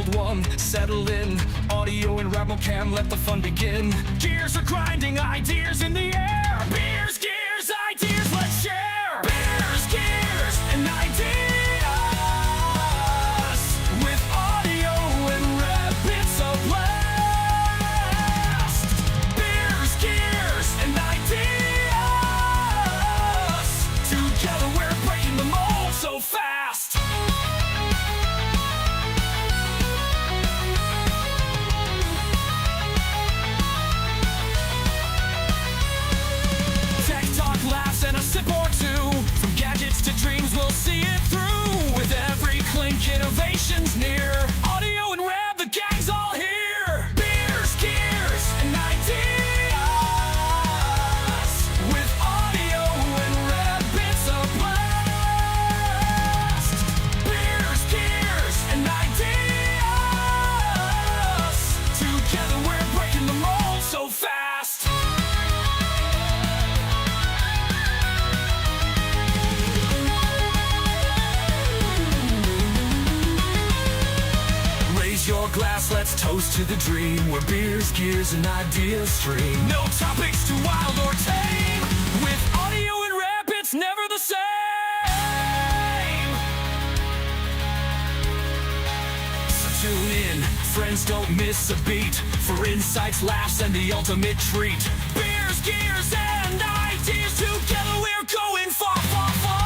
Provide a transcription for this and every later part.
old one, settle in. Audio and rap cam, let the fun begin. Gears are grinding, ideas in the air. Beers, gears, ideas, let's share. Beers, gears, and ideas. With audio and rap, it's a blast. Beers, gears, and ideas. Together we're breaking the mold so fast. Tech talk, laughs, and a sip or two. From gadgets to dreams, we'll see it through. With every clink, innovation's near. Audio and rap, the gang's all here. Beers, gears, and ideas. With audio and rap, it's a blast. Beers, gears, and ideas. Together we're breaking the mold so fast. Raise your glass, let's toast to the dream. Where beers, gears, and ideas stream. No topics too wild or tame. With audio and rap, it's never the same. So tune in, friends, don't miss a beat. For insights, laughs, and the ultimate treat. Beers, gears, and ideas. Together we're going far, far, far.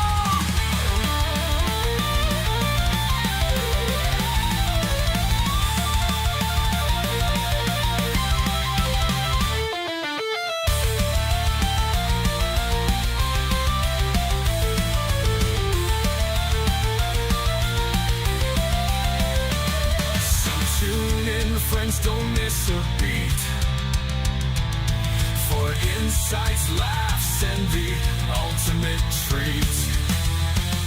So tune in, friends, don't miss a beat. For insights, laughs, and the ultimate treat.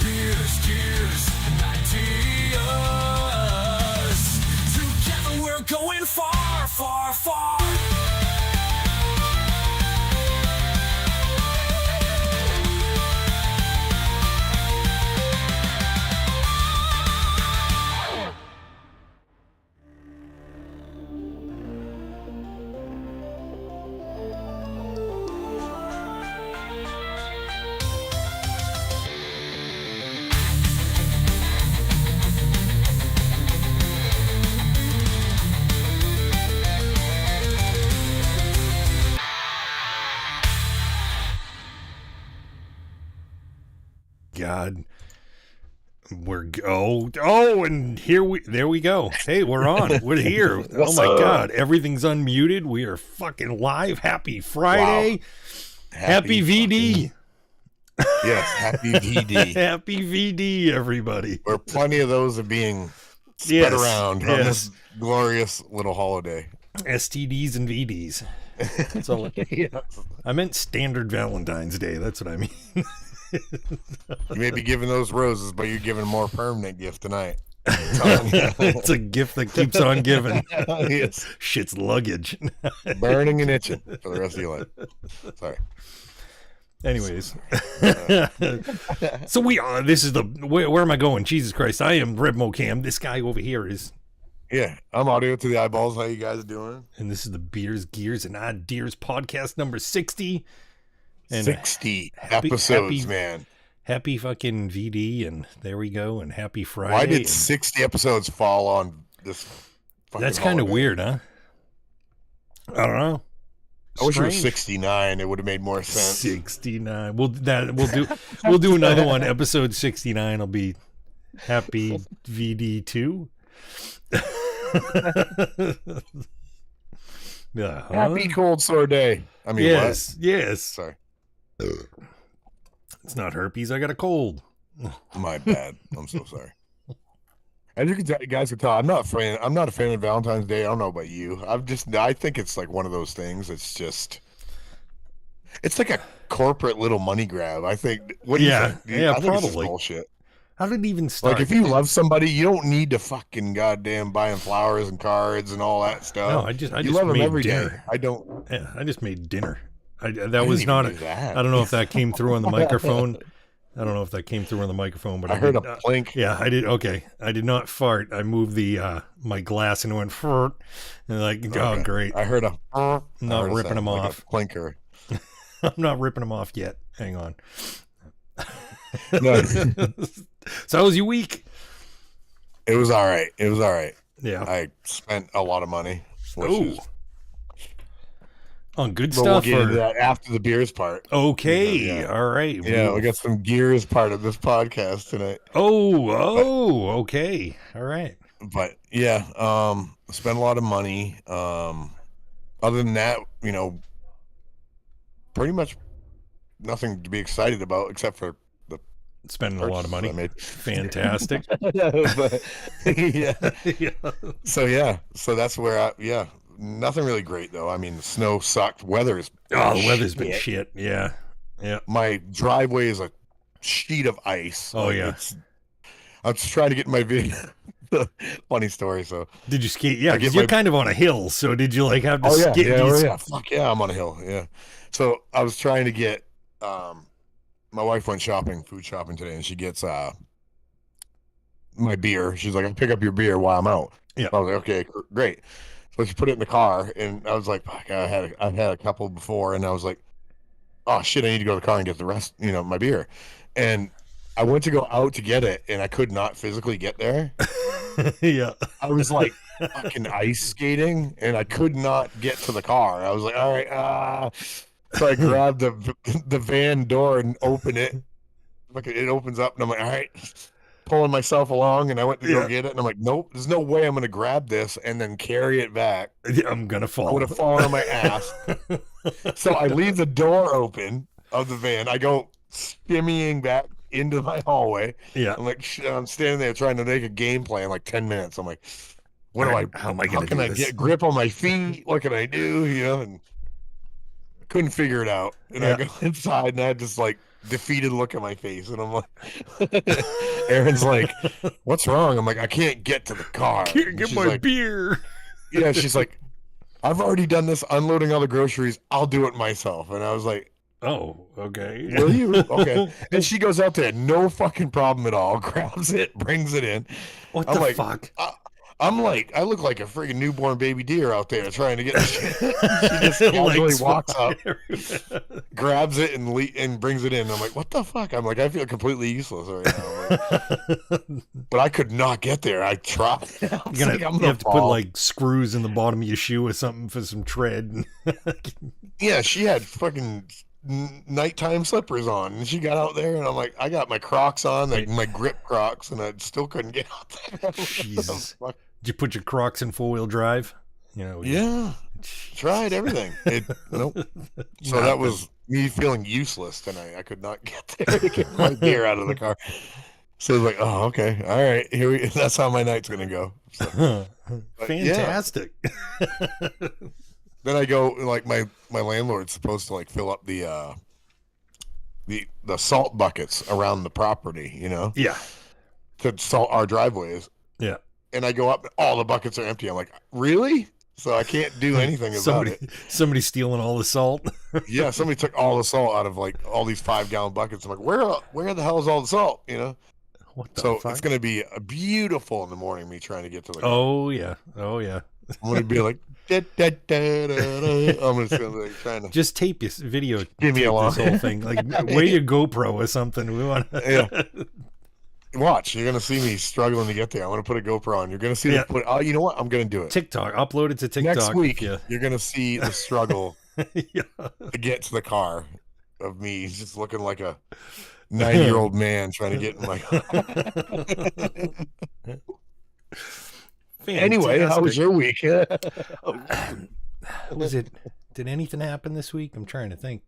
Beers, gears, and ideas. Together we're going far, far, far. God, and there we go. Hey, we're on. We're here. Oh my God, everything's unmuted. We are fucking live. Happy Friday. Wow. Happy VD. Yes, happy VD. Happy VD, everybody. Where plenty of those are being spread around on yes. this glorious little holiday. STDs and VDs. That's all. Yes. I meant standard Valentine's Day. That's what I mean. You may be giving those roses, but you're giving a more permanent gift tonight. I'm telling you. It's a gift that keeps on giving. Yes. Shit's luggage. Burning and itching for the rest of your life. Sorry. Anyways, so we are. This is the where am I going? Jesus Christ! I am Reb Mocam. This guy over here is. Yeah, I'm audio to the eyeballs. How you guys doing? And this is the Beers, Gears, and Ideers podcast number 60. And 60 episodes, man. Happy fucking VD, and there we go. And happy Friday. Why did 60 episodes fall on this? That's kind of weird, huh? I don't know. I wish it was 69. It would have made more sense. 69. We'll do another one. Episode 69 will be Happy VD2. Yeah, Happy cold sore day. I mean, yes, what? yes. Sorry. It's not herpes. I got a cold. My bad. I'm so sorry. As you guys can tell, I'm not a fan of Valentine's Day. I don't know about you. I think it's like one of those things. It's like a corporate little money grab. I think. What do you think? Yeah, I think probably. It's just bullshit. How did it even start? Like, if you love somebody, you don't need to fucking goddamn buying flowers and cards and all that stuff. No, I just love them made every day. dinner. I don't. Yeah, I just made dinner. That I was didn't not. even do that. I don't know if that came through on the microphone. I don't know if that came through on the microphone, but I heard did, a plink. yeah, I did. Okay, I did not fart. I moved the my glass and it went fart, and like, oh, Okay. great. I heard a. I'm not ripping them like off. a plinker. I'm not ripping them off yet. Hang on. No, So how was your week? it was all right. It was all right. Yeah. I spent a lot of money. Which Oh, is, on good but we'll stuff. get into Or... that after the beers part. Okay. Yeah. All right. Yeah, we got some gears part of this podcast tonight. Oh, okay. All right. But yeah, spent a lot of money. Other than that, pretty much nothing to be excited about except for the Spending a lot of purchases I money. made. Fantastic. But, yeah. Yeah. So that's where nothing really great though. I mean, the snow sucked. Weather is Oh, the weather's been shit. Yeah. Yeah. My driveway is a sheet of ice. Oh, yeah. I'm just trying to get my video. Funny story. So Did you skate? Yeah, I because get you're my- kind of on a hill. So did you like have to oh yeah, skate? yeah, these- oh, yeah. Fuck yeah, I'm on a hill. Yeah. So I was trying to get. My wife went food shopping today, and she gets my beer. She's like, "I'll pick up your beer while I'm out." Yeah. I was like, "Okay, great." So she put it in the car, and I was like, "Fuck, I've had a couple before," and I was like, "Oh shit, I need to go to the car and get the rest, my beer." And I went to go out to get it, and I could not physically get there. Yeah. I was like fucking ice skating, and I could not get to the car. I was like, "All right," so I grabbed the van door and opened it. Look, it opens up, and I'm like, "All right," pulling myself along, and I went to go get it, and I'm like, "Nope, there's no way I'm gonna grab this and then carry it back. I'm gonna I fall. would have fallen on my ass." So I leave the door open of the van. I go skimmying back into my hallway. Yeah. I'm like, I'm standing there trying to make a game plan, like 10 minutes. I'm like, what do I? How am I How gonna can do I this? get grip on my feet? What can I do? And couldn't figure it out. And I Yeah. go inside, and I had this like defeated look on my face, and I'm like, Aaron's like, "What's wrong?" I'm like, "I can't get to the car." Can't And get she's my like, beer. yeah, she's like, "I've already done this unloading all the groceries. I'll do it myself." And I was like, Oh, okay. "Will you?" Okay. And she goes out there, no fucking problem at all, grabs it, brings it in. What I'm the like, fuck? I'm like, I look like a freaking newborn baby deer out there trying to get the shit. She just Legs casually walks up, flying everywhere. grabs it, and brings it in. And I'm like, what the fuck? I'm like, I feel completely useless right now. I'm like, but I could not get there. I tried. I was You like, I'm have gonna to put fall. like screws in the bottom of your shoe or something for some tread. Yeah, she had fucking nighttime slippers on, and she got out there, and I'm like, I got my Crocs on, like my grip Crocs, and I still couldn't get out there. Jesus. Fuck. Did you put your Crocs in 4-wheel drive? Yeah, tried everything. Nope. So that was me feeling useless tonight. I could not get there to get my beer out of the car. So I was like, oh, okay, all right, that's how my night's gonna go. So, but yeah. Fantastic. Then I go, like, my landlord's supposed to like fill up the salt buckets around the property, Yeah. to salt our driveways. Yeah. And I go up, and all the buckets are empty. I'm like, really? So I can't do anything about it. Somebody stealing all the salt. Yeah, somebody took all the salt out of like all these 5-gallon buckets. I'm like, where the hell is all the salt? What the So fuck? it's gonna be a beautiful in the morning. Me trying to get to the. Oh yeah. Oh yeah. I'm gonna be like, da, da, da, da, da. I'm just gonna be like, trying to. Just tape your video. Give me tape a long- this whole thing. Like wear your GoPro or something. We want. Yeah. Watch, you're gonna see me struggling to get there. I'm gonna put a GoPro on. You're gonna see Yeah. Oh, you know what? I'm gonna do it TikTok. Upload it to TikTok. next week. Yeah. You're gonna see the struggle Yeah. to get to the car of me just looking like a 90-year-old man trying to get in my. Anyway, how was your week? Was it? Did anything happen this week? I'm trying to think.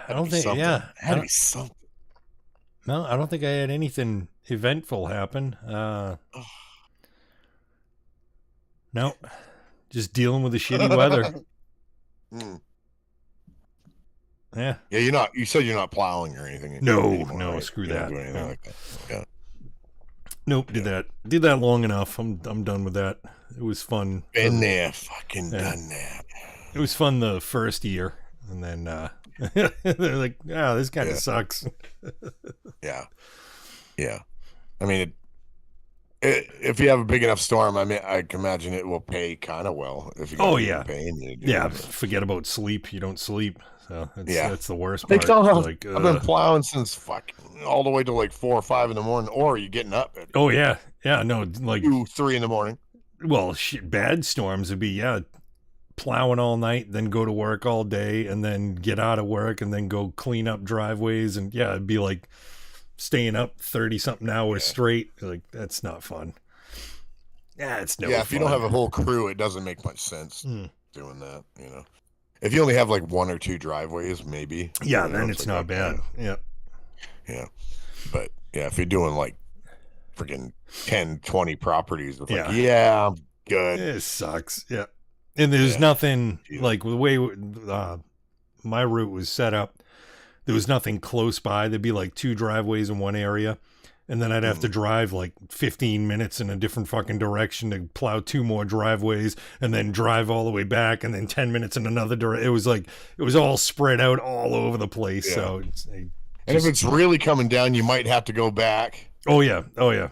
I don't Be think. something. Yeah. I Had to don't- be something. No, I don't think I had anything eventful happen. No, just dealing with the shitty weather. Mm. Yeah. Yeah, you said you're not plowing or anything. No, anymore, no, right? screw You're not that. doing anything No. like that. Yeah. Nope. Did that long enough. I'm done with that. It was fun. Been there, fucking Yeah. done that. It was fun the first year, and then They're like, oh, this kind of sucks. Yeah. Yeah. I mean, if you have a big enough storm, I mean, I can imagine it will pay kind of well if you got Oh, people yeah. paying you to do Yeah, it. forget about sleep. You don't sleep. So that's the worst They part. tell us, Like, I've been plowing since all the way to like 4 or 5 in the morning, or are you getting up at oh, yeah. Yeah, no, like, 2, 3 in the morning? well, shit, bad storms would be, yeah, plowing all night, then go to work all day, and then get out of work, and then go clean up driveways. And yeah, it'd be like staying up 30-something hours straight. Like, that's not fun. Yeah, it's no fun. If you don't have a whole crew, it doesn't make much sense doing that, you know. If you only have like 1 or 2 driveways, maybe. Yeah, you know, then it's not bad. Yeah. Yeah. But yeah, if you're doing like freaking 10, 20 properties, it's like, yeah, I'm good. It sucks. Yeah. And there's nothing like the way my route was set up. There was nothing close by. There'd be like 2 driveways in one area. And then I'd have to drive like 15 minutes in a different fucking direction to plow 2 more driveways and then drive all the way back and then 10 minutes in another direction. It was like, it was all spread out all over the place. Yeah. So, and if it's really coming down, you might have to go back. Oh, yeah. Oh, yeah.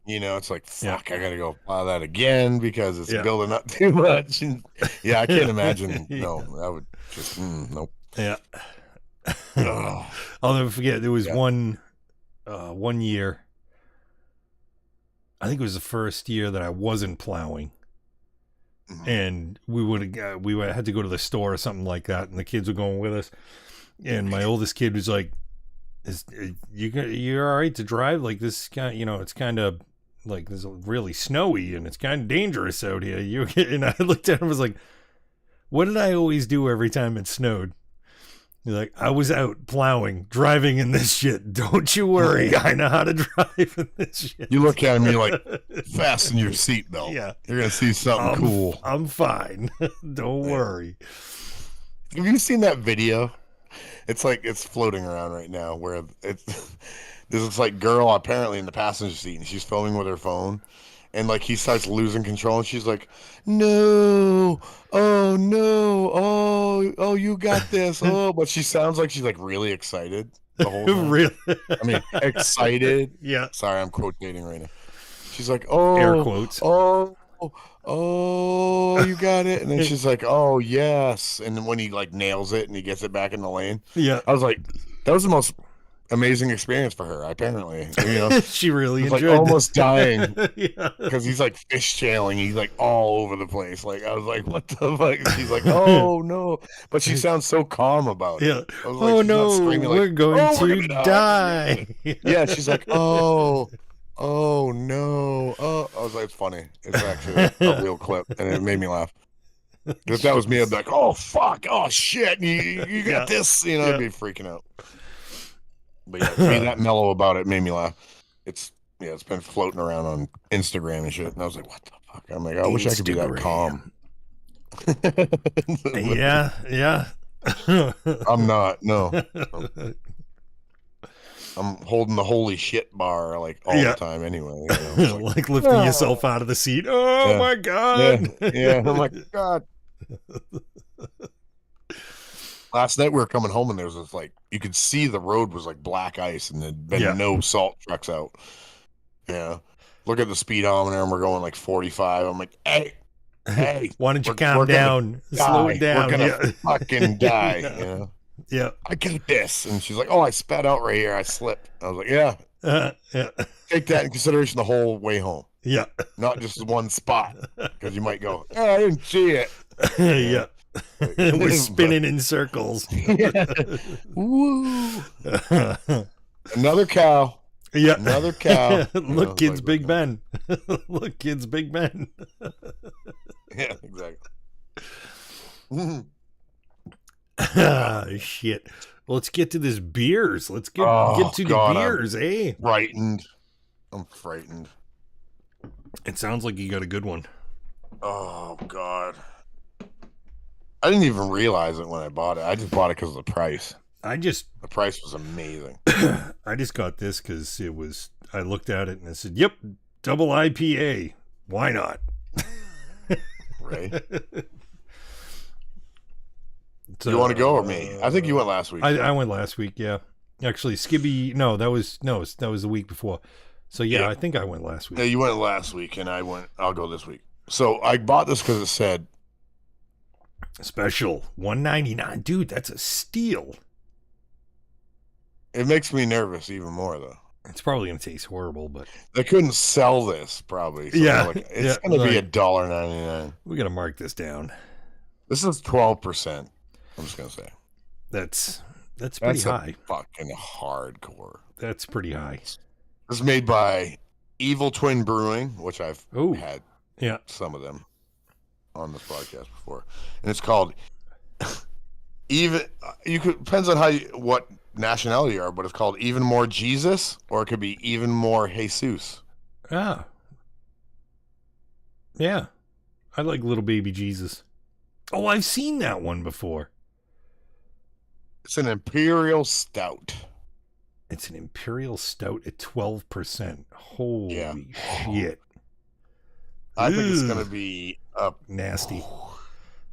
You know, it's like, fuck, I got to go plow that again because it's building up too much. And I can't imagine. No, that would just, nope. Yeah. I'll never forget. There was one year, I think it was the first year that I wasn't plowing, and we had to go to the store or something like that, and the kids were going with us, and my oldest kid was like, you're all right to drive? Like, this kind, you know, it's kind of like, it's really snowy and it's kind of dangerous out here. And I looked at him and was like, what did I always do every time it snowed? He's like, I was out plowing, driving in this shit. Don't you worry. I know how to drive in this shit. You look at him, you're like, fasten your seatbelt. Yeah. You're going to see something cool. I'm fine. Don't worry. Have you seen that video? It's like, it's floating around right now where there's this like girl apparently in the passenger seat and she's filming with her phone. And like he starts losing control and she's like, no, oh no, oh you got this, oh, but she sounds like she's like really excited the whole time. Really? I mean, excited. Yeah. Sorry, I'm quotating right now. She's like, oh, air quotes. Oh, you got it. And then she's like, oh yes. And then when he like nails it and he gets it back in the lane, yeah, I was like, that was the most amazing experience for her, apparently. You know, she really enjoyed like almost dying yeah, because he's like fishtailing. He's like all over the place. Like I was like, what the fuck? And she's like, oh no, but she sounds so calm about it. Yeah. I was like, Oh she's not no, screaming like, we're going "Oh, we're to gonna die. Yeah, she's like, oh no. Oh, I was like, it's funny. It's actually a real clip, and it made me laugh. If that was me, I'd be like, oh fuck, oh shit, you got this. You know, I'd be freaking out. But yeah, being that mellow about it made me laugh. It's been floating around on Instagram and shit, and I was like, what the fuck? I'm like, I wish I could be that calm. Yeah. I'm not. No. I'm holding the holy shit bar like all the time anyway. You know? Like lifting yourself out of the seat. Oh my god. Yeah. I'm like, God. Last night we were coming home and there was this like, you could see the road was like black ice and there'd been no salt trucks out. Yeah. Look at the speedometer and we're going like 45. I'm like, hey. Why don't you calm down? Slow it down. We're gonna fucking die. Yeah. You know? Yeah. I got this. And she's like, oh, I spat out right here. I slipped. I was like, yeah. Take that in consideration the whole way home. Yeah. Not just one spot. Because you might go, oh, I didn't see it. Yeah. We're spinning in circles. Woo. Another cow. Yeah. Another cow. Look, kids, like, Big Ben. Look, kids, Big Ben. Yeah, exactly. Shit. Well, let's get to this beers. Let's get to the beers, eh? I'm frightened. It sounds like you got a good one. Oh, God. I didn't even realize it when I bought it. I just bought it because of the price. The price was amazing. I just got this because I looked at it and I said, yep, double IPA. Why not? Right. You want to go or me? I think you went last week. I went last week. Yeah, actually, Skibby. No, that was the week before. So yeah, I think I went last week. Yeah, you went last week, and I'll go this week. So I bought this because it said special $1.99, dude. That's a steal. It makes me nervous even more though. It's probably gonna taste horrible, but they couldn't sell this probably. So it's gonna be $1.99. We gotta mark this down. This is 12%. I'm just gonna say that's pretty high. Fucking hardcore. That's pretty high. This is made by Evil Twin Brewing, which I've had some of them on this podcast before, and it's called depends on what nationality you are, but it's called Even More Jesus, or it could be Even More Jesus. Yeah, I like Little Baby Jesus. Oh, I've seen that one before. It's an Imperial Stout. It's an Imperial Stout at 12%. Holy shit. I think it's going to be nasty.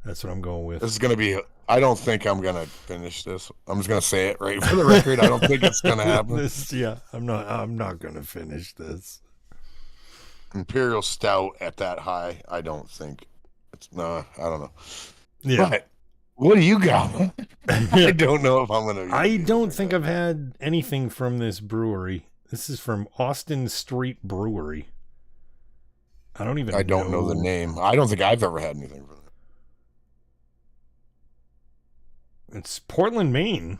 That's what I'm going with. This is going to be... I don't think I'm going to finish this. I'm just going to say it right for the record. I don't think it's going to happen. I'm not going to finish this. Imperial Stout at that high, I don't think. I don't know. Yeah. But what do you got? I don't know if I'm going to... I don't think I've had anything from this brewery. This is from Austin Street Brewery. I don't know the name. I don't think I've ever had anything from it. It's Portland, Maine.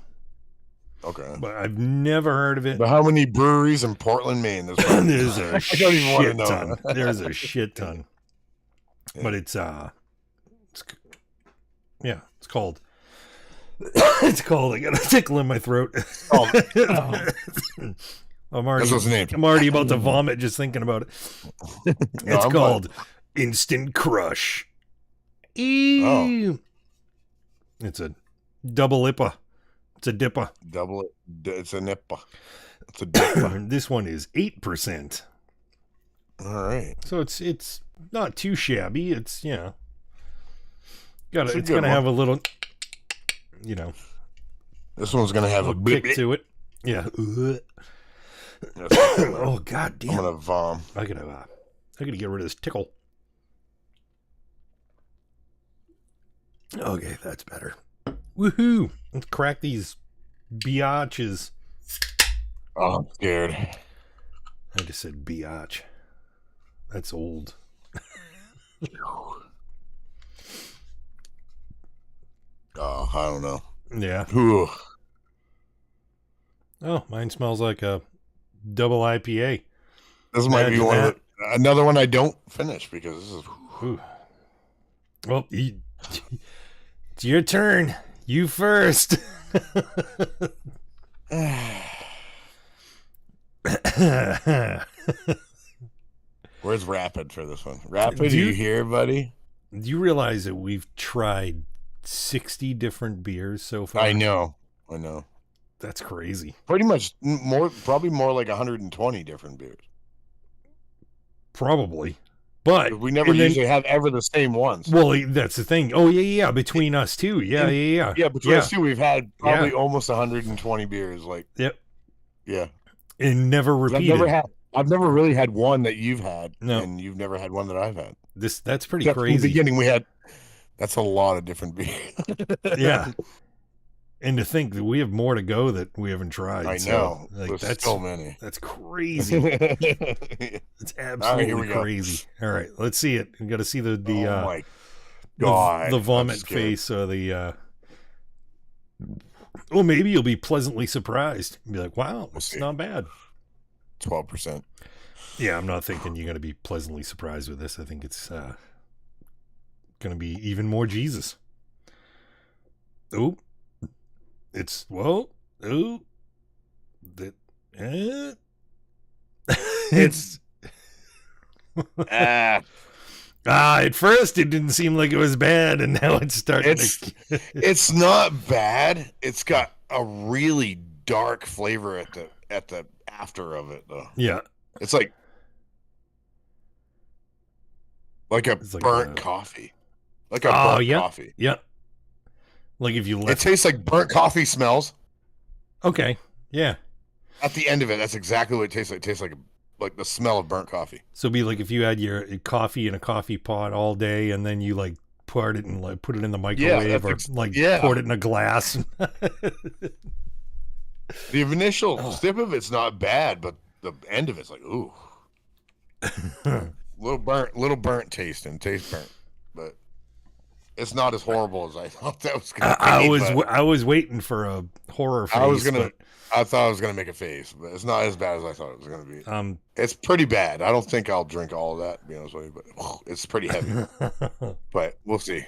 Okay. But I've never heard of it. But how many breweries in Portland, Maine? There's a shit ton. There's a shit ton. Yeah. But it's called it's called, I got a tickle in my throat. I'm already about to vomit just thinking about it. It's called Instant Crush. Ew. It's a double IPA. It's a dipper. It's a nippa. It's a dipper. This one is 8%. All right. So it's not too shabby. It's it's gonna have a little, This one's gonna have a kick to it. Yeah. Oh god damn! I'm gonna vom. I gotta get rid of this tickle. Okay, that's better. Woohoo! Let's crack these biatches. Oh, I'm scared. I just said biatch. That's old. Oh, I don't know. Yeah. Ooh. Oh, mine smells like a double IPA. This might be another one I don't finish because this is. Ooh. Well, it's your turn. You first. Where's Rapid for this one? Rapid, are you here, buddy? Do you realize that we've tried 60 different beers so far? I know. That's crazy. Pretty much probably more like 120 different beers. Probably. But we never usually have ever the same ones. Well, that's the thing. Oh, yeah. Between us two. Yeah. Yeah, between us two, we've had probably almost 120 beers. Yep. Yeah. And never repeated. I've never really had one that you've had. No. And you've never had one that I've had. That's pretty crazy. In the beginning, that's a lot of different beers. Yeah. And to think that we have more to go that we haven't tried. I know. There's so many. That's crazy. It's absolutely crazy. All right, let's see it. We got to see the oh my God, the vomit face or the. Well, maybe you'll be pleasantly surprised. Be like, wow, it's not bad. 12%. Yeah, I'm not thinking you're going to be pleasantly surprised with this. I think it's going to be even more Jesus. Oh. It's it's at first it didn't seem like it was bad, and now it's starting it's not bad. It's got a really dark flavor at the after of it though. Yeah. It's like a burnt coffee. Like a burnt coffee. Yeah. Like if you It left. tastes like burnt coffee smells. Okay. Yeah. At the end of it, that's exactly what it tastes like. It tastes like the smell of burnt coffee. So it'd be like if you had your coffee in a coffee pot all day, and then you like poured it and like put it in the microwave, or poured it in a glass. The initial sip of it's not bad, but the end of it's like, ooh, little burnt taste burnt, but it's not as horrible as I thought that was gonna be. I was waiting for a horror face. I thought I was gonna make a face, but it's not as bad as I thought it was gonna be. It's pretty bad. I don't think I'll drink all of that, to be honest with you, but it's pretty heavy. But we'll see.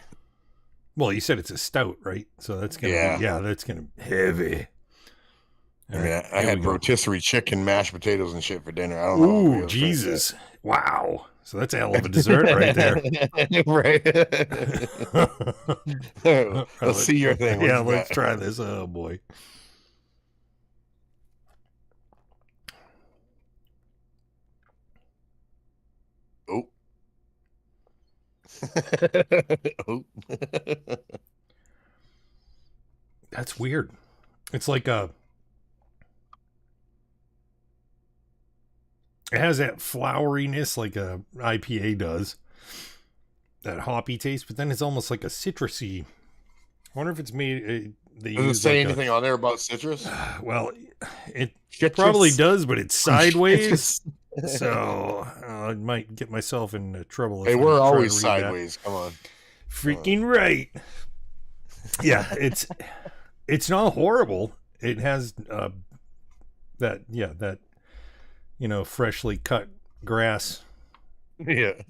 Well, you said it's a stout, right? So that's gonna be, that's gonna be heavy. I mean, I had rotisserie chicken, mashed potatoes, and shit for dinner. I don't know. Ooh, Jesus! Wow. So that's a hell of a dessert right there. Right. Let's see your thing. Yeah, let's try this. Oh boy. Oh. Oh. That's weird. It's like it has that floweriness like a IPA does, that hoppy taste, but then it's almost like a citrusy. I wonder if it's made. They Does it say anything on there about citrus? Well, it probably does, but it's sideways, so I might get myself in trouble. Hey, we're always sideways. That. Come on, freaking right. Yeah, it's not horrible. It has that freshly cut grass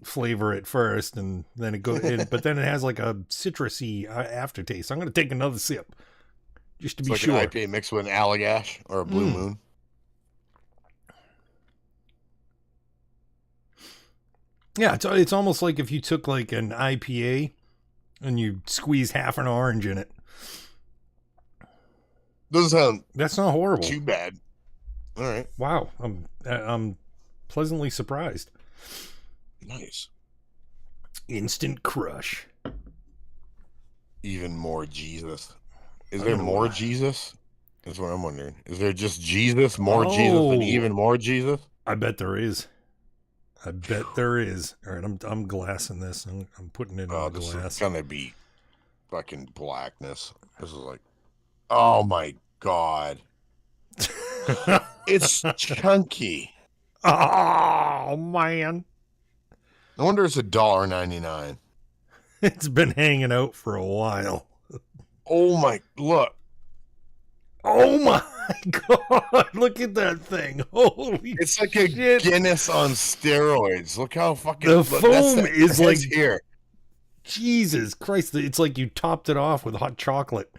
flavor at first, and then it goes in, but then it has like a citrusy aftertaste. I'm going to take another sip just to be sure. An IPA mixed with an Allagash or a Blue Moon. Yeah, it's almost like if you took like an IPA and you squeezed half an orange in it. Doesn't sound that's not horrible. Too bad. All right. Wow, I'm pleasantly surprised. Nice. Instant crush. Even more Jesus. Is there more Jesus? That's what I'm wondering. Is there just Jesus, more Jesus, and even more Jesus? I bet there is. I bet there is. All right, I'm glassing this. I'm putting it in a glass. This is gonna be fucking blackness. This is like, oh my God. It's chunky. Oh man. No wonder it's $1.99. It's been hanging out for a while. Oh my, look. Oh my God. Look at that thing. Holy It's like shit. A Guinness on steroids. Look how fucking the foam is like here. Jesus Christ. It's like you topped it off with hot chocolate.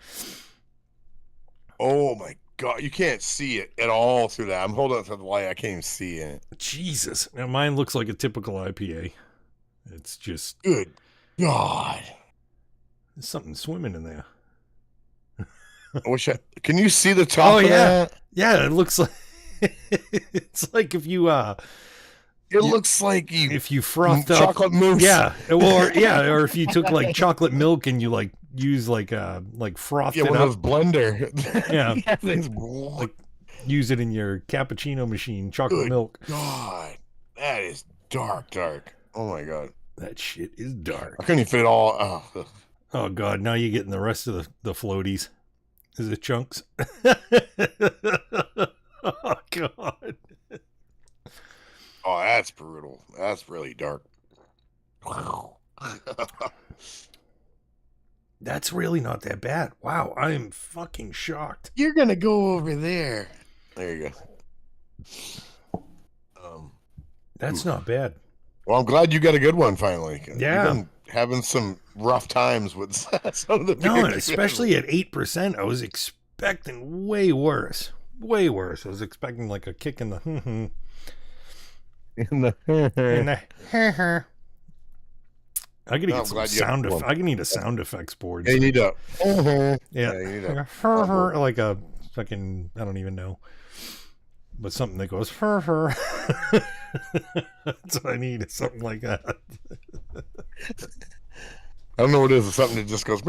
Oh my God. You can't see it at all through that. I'm holding it to the light. I can't even see it. Jesus. Now mine looks like a typical IPA. It's just good God. There's something swimming in there. Can you see the top of that? Yeah, it looks like it's like if you looks like if you frothed up chocolate mousse. Yeah. Or if you took like chocolate milk and you like use like frothed it up. One of those blender. Yeah. Like use it in your cappuccino machine, chocolate milk. God. That is dark. Oh my God. That shit is dark. I couldn't even fit it all. Oh God, now you're getting the rest of the floaties. Is it chunks? Oh God. Oh, that's brutal. That's really dark. That's really not that bad. Wow, I am fucking shocked. You're gonna go over there. There you go. That's not bad. Well, I'm glad you got a good one finally. Yeah. You've been having some rough times with some of the No, and especially at 8%, I was expecting way worse. Way worse. I was expecting like a kick in the in the I gotta get some sound effects. I need a sound effects board. You need a yeah, you need a like a fucking, I don't even know, but something that goes That's what I need. Is something like that. don't know what it is. It's something that just goes.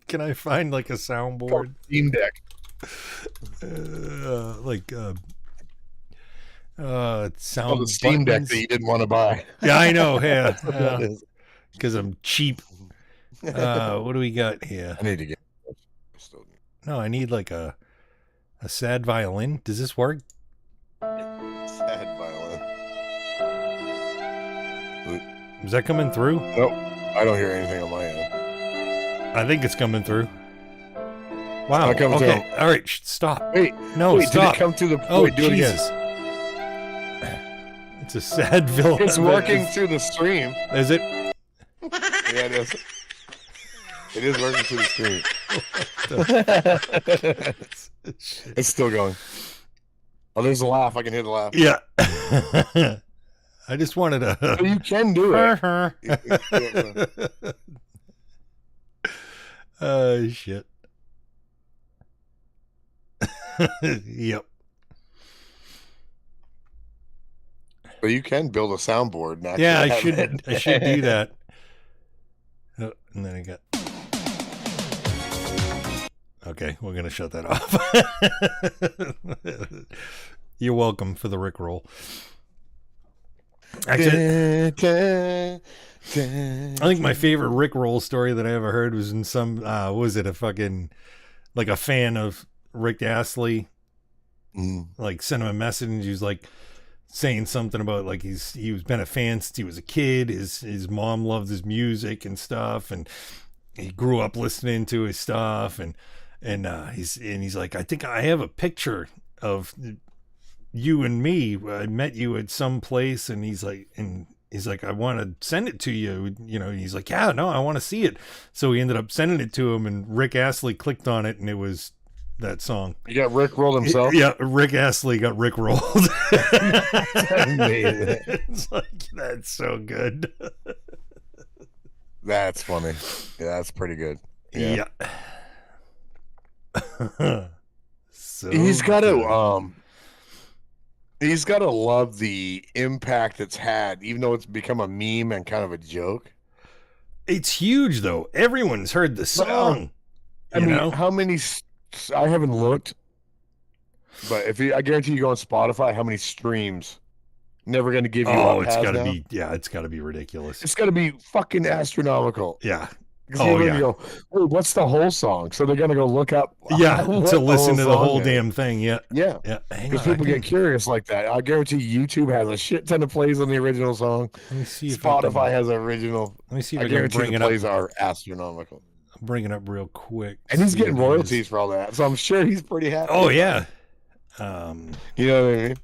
Can I find like a soundboard? Steam Deck. Sound The Steam Deck buttons. that you didn't want to buy. Yeah, I know. Yeah, That's what that is. because I'm cheap. What do we got here? I need to get. No, I need like a sad violin. Does this work? Sad violin. Is that coming through? Nope. I don't hear anything on my end. I think it's coming through. Wow. not coming Okay. through. All right. Stop. Wait. No, Wait, stop. did it come through the? Oh, wait, do it again. Jesus. It's a sad villain. It's working through the stream. Is it? Yeah, it is. It is working through the stream. It's still going. Oh, there's a laugh. I can hear the laugh. Yeah. I just wanted to. So you can do it. Oh, shit. Yep. But you can build a soundboard. And Yeah, I actually have should. it. I should do that. Oh, and then I got. Okay, we're gonna shut that off. You're welcome for the Rickroll. Actually, I think my favorite Rickroll story that I ever heard was in some. Was it a fucking like a fan of Rick Astley? Like sent him a message and he was like saying something about like he was been a fan since he was a kid. His mom loved his music and stuff, and he grew up listening to his stuff, and he's like, I think I have a picture of you and me. I met you at some place, and he's like, I want to send it to you, and he's like, yeah, no, I want to see it. So he ended up sending it to him, and Rick Astley clicked on it, and it was that song. You got Rick rolled himself? Yeah, Rick Astley got Rick rolled. Amazing. It's like, that's so good. That's funny. Yeah, that's pretty good. Yeah. So He's got good. to love the impact it's had, even though it's become a meme and kind of a joke. It's huge though. Everyone's heard the song. I mean, how many? I haven't looked, but I guarantee you go on Spotify, how many streams? Never going to give you. Oh, it's got to be. Yeah, it's got to be ridiculous. It's got to be fucking astronomical. Yeah. Oh yeah. Go, wait, what's the whole song? So they're going to go look up. Yeah, to listen to the whole damn thing. Yeah. Yeah. Yeah. Because people get curious like that. I guarantee YouTube has a shit ton of plays on the original song. Let me see if Spotify has original. Let me see if I guarantee can bring the it up. plays are astronomical. I'm bringing it up real quick. And he's getting royalties for all that, so I'm sure he's pretty happy. Oh yeah. You know what I mean?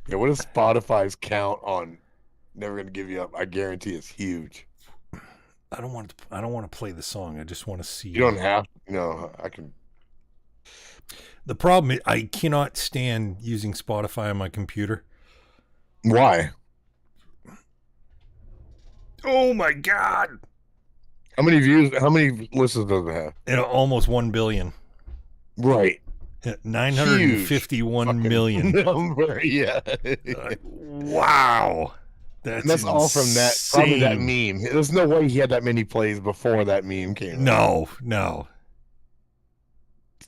Yeah, what is Spotify's count on Never Gonna Give You Up? I guarantee it's huge. I don't want to play the song. I just want to see. You don't have. No, I can. The problem is I cannot stand using Spotify on my computer. Why? Oh my god! How many views? How many listens does it have? Almost 1 billion. Right. 951 million. Number, yeah. Wow. That's all from that. Probably that meme. There's no way he had that many plays before that meme came. No.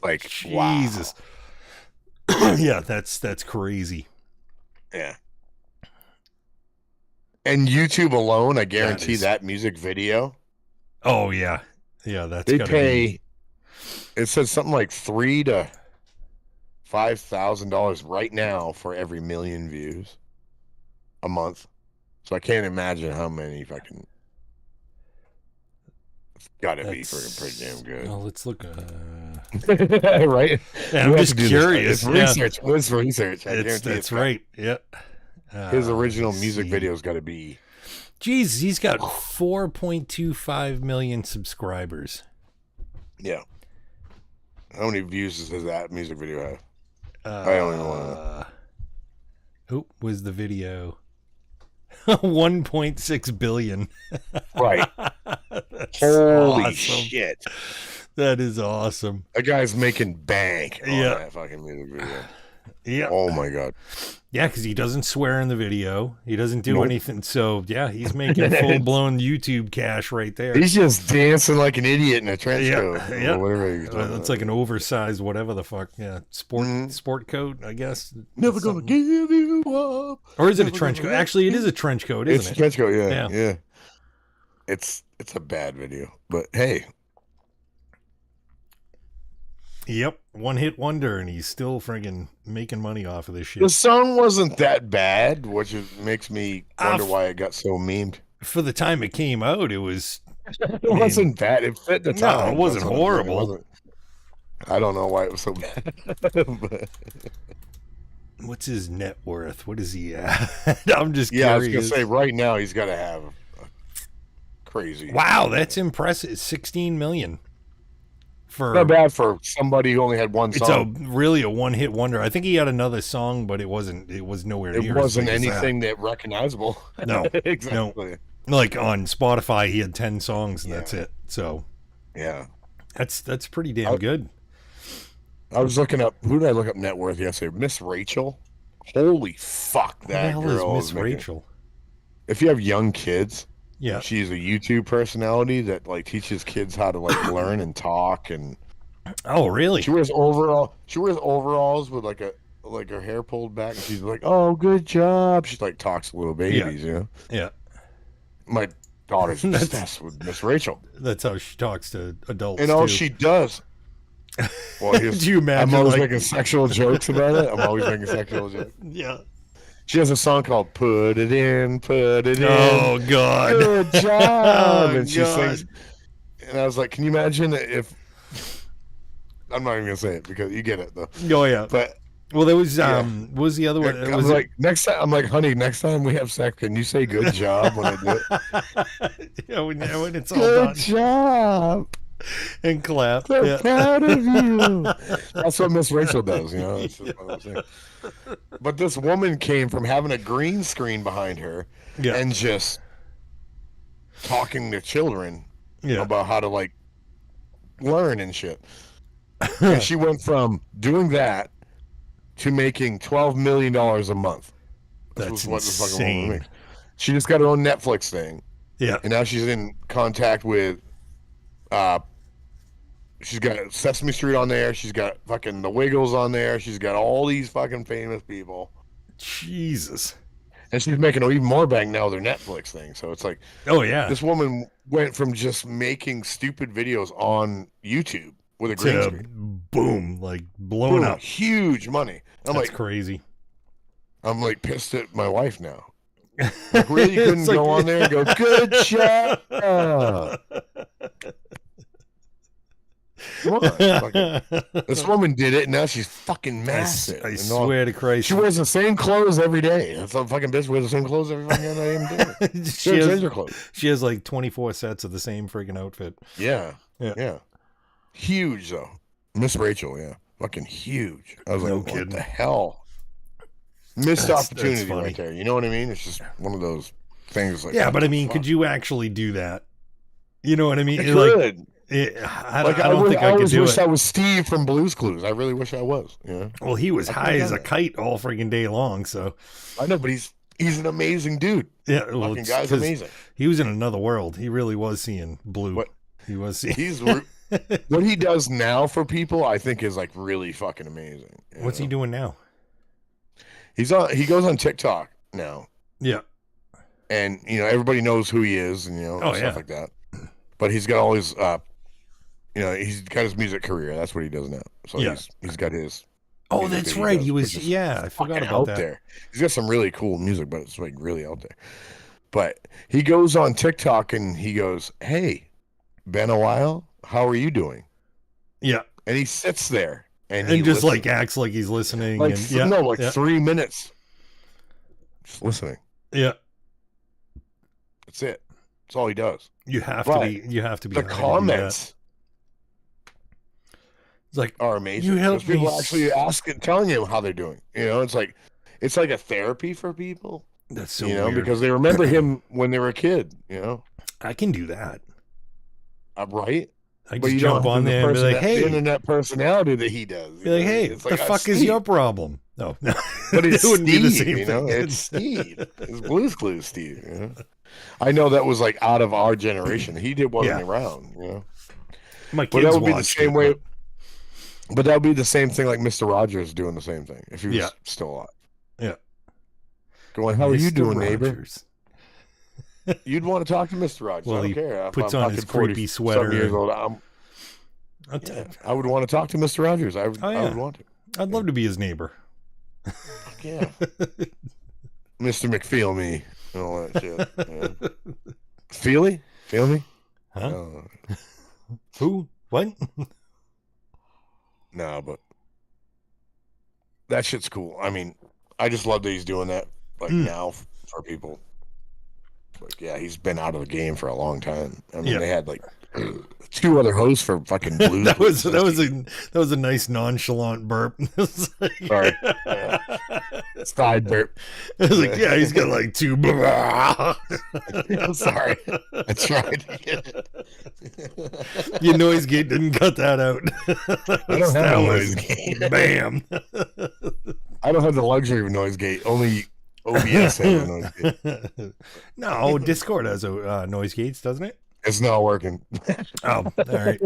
Like Jesus. Wow. Yeah, that's crazy. Yeah. And YouTube alone, I guarantee that music video. Oh yeah, that's. They pay. It says something like $3,000 to $5,000 right now for every million views a month. So I can't imagine how many fucking. It's got to be pretty damn good. Well, let's look. Right? Yeah, I'm just curious. It's research. It's research. That's right. Yeah. His original music video's got to be. Jeez, he's got 4.25 million subscribers. Yeah. How many views does that music video have? I don't even want to know. Who was the video? 1.6 billion. Right. Holy awesome. shit. That is awesome. That guy's making bank on Yeah. that fucking music video. Yeah. Oh my god. Yeah, because he doesn't swear in the video. He doesn't do anything. So yeah, he's making full blown YouTube cash right there. He's just dancing like an idiot in a trench coat. Yeah. Or whatever he's doing. It's like an oversized whatever the fuck. Yeah, sport coat, I guess. Never gonna give you up. Or is it a trench coat? Actually, it is a trench coat, isn't it? It's a trench coat. Yeah. It's a bad video, but hey. Yep, one hit wonder, and he's still friggin' making money off of this shit. The song wasn't that bad, which makes me wonder why it got so memed. For the time it came out, it was. It wasn't bad. It fit the time. No, it wasn't horrible. I don't know why it was so bad. But... What's his net worth? What is he at? I'm just curious. Yeah, I was gonna say right now he's got to have a crazy. Wow, that's impressive. 16 million. Not bad for somebody who only had one song. It's really a one hit wonder. I think he had another song, but it was nowhere near. It wasn't anything that recognizable. No, exactly. No. Like on Spotify, he had 10 songs and that's it. So yeah, that's pretty damn good. I was looking up. Who did I look up net worth yesterday? Miss Rachel. Holy fuck, that Who the hell girl is Miss Rachel? If you have young kids. Yeah, she's a YouTube personality that like teaches kids how to like learn and talk and. Oh really? She wears overalls with like her hair pulled back, and she's like, "Oh, good job." She like talks to little babies, you know. Yeah. My daughter's obsessed with Miss Rachel. That's how she talks to adults. And all she does. Well, do you imagine? I'm always making sexual jokes about it. I'm always making sexual jokes. Yeah. She has a song called "Put It In, Put It In." Oh God! Good job. And she sings. And I was like, "Can you imagine if?" I'm not even gonna say it because you get it though. Oh yeah. But well, there was what was the other one? I was like, next time, I'm like, honey, next time we have sex, can you say "good job" when I do it? Yeah, when it's all good done. Job. And clap. They're proud of you. That's what Miss Rachel does, you know. It's just one of those things. But this woman came from having a green screen behind her and just talking to children about how to like learn and shit. And she went from doing that to making $12 million a month. That's insane. She just got her own Netflix thing. Yeah. And now she's in contact with she's got Sesame Street on there. She's got fucking the Wiggles on there. She's got all these fucking famous people. Jesus. And she's making even more bank now with her Netflix thing. So it's like, oh yeah, this woman went from just making stupid videos on YouTube with a green screen, boom, like blowing up, huge money. That's like crazy. I'm like pissed at my wife now. Like, really, you couldn't go on there and go, good job. Come on. This woman did it, and now she's fucking massive. I swear to Christ. She wears the same clothes every day. That's a fucking bitch wears the same clothes every fucking day. She has like 24 sets of the same freaking outfit. Yeah. Huge, though. Miss Rachel, yeah. Fucking huge. I was like, what the hell? Missed opportunity right there. You know what I mean? It's just one of those things. Like, yeah, but I mean, could you actually do that? You know what I mean? I could. I don't think I could do it. I was Steve from Blue's Clues. I really wish I was. Yeah. Well, he was high as a kite all freaking day long. So I know, but he's an amazing dude. Yeah, well, fucking guy's amazing. He was in another world. He really was seeing blue. What he was seeing. What he does now for people, I think, is like really fucking amazing. What's he doing now? He goes on TikTok now. Yeah. And everybody knows who he is, and stuff like that. But he's got all his he's got his music career. That's what he does now. So he's got his. Oh, that's right. He was. Yeah, I forgot about that. There. He's got some really cool music, but it's like really out there. But he goes on TikTok and he goes, "Hey, been a while. How are you doing?" Yeah. And he sits there and just listens. Like acts like he's listening. Like, 3 minutes. Just listening. Yeah. That's it. That's all he does. You have to be. The comments. It's like are amazing. People actually telling you how they're doing. It's like a therapy for people. That's so weird. Because they remember him when they were a kid. I can do that. Right. I just jump on there and be like, "Hey," the internet personality that he does. Be like, "Hey, what the fuck is your problem?" No, But it's it wouldn't be the Steve, same you know. thing. It's Steve. It's Blue's Clues, Steve. You know? I know that was like out of our generation. He wasn't around, you know. My But that kids would be the watched same it, way. But that would be the same thing like Mr. Rogers doing the same thing if he was still alive. Yeah. Going, how are you Mr. doing, neighbor? Rogers. You'd want to talk to Mr. Rogers. Well, I he don't care. If puts I'm on his fucking 40 creepy some sweater years and- old. I would want to talk to Mr. Rogers. I would want to. I'd love to be his neighbor. Fuck yeah. Mr. McFeel-me and all that shit. Yeah. Feely? Feel me? Huh? Who? What? No, but that shit's cool. I mean, I just love that he's doing that now for people. Like, yeah, he's been out of the game for a long time. I mean, they had like 2 other hosts for fucking Blues. that was a nice nonchalant burp. Sorry. Side burp. I was like, yeah, he's got like 2. I'm sorry. I tried to get it. Your noise gate didn't cut that out. I don't have a noise gate. Bam. I don't have the luxury of a noise gate. Only OBS has a noise gate. No, Discord has a noise gates, doesn't it? It's not working. Oh, all right.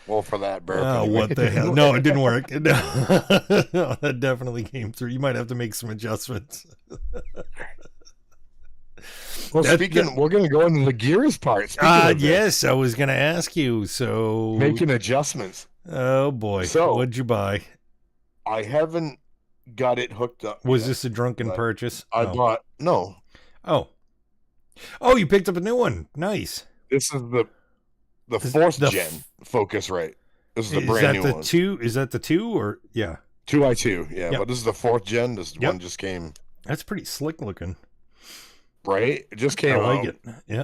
Well, for that burp. Oh, anyway. what the hell? No, it didn't work. No, that definitely came through. You might have to make some adjustments. Well, we're going to go into the gears part. Yes, I was going to ask you. So Making adjustments. Oh boy. So- What'd you buy? I haven't got it hooked up. Was yet, this a drunken but purchase? I bought no. Oh, you picked up a new one. Nice. This is the Is 4th the gen Focusrite. This is a Is brand that new the one. 2? Is that the 2 or yeah? 2i2, yeah. Yep. But this is the 4th gen. This Yep. one just came That's pretty slick looking. right. It just came I like out it. Yeah.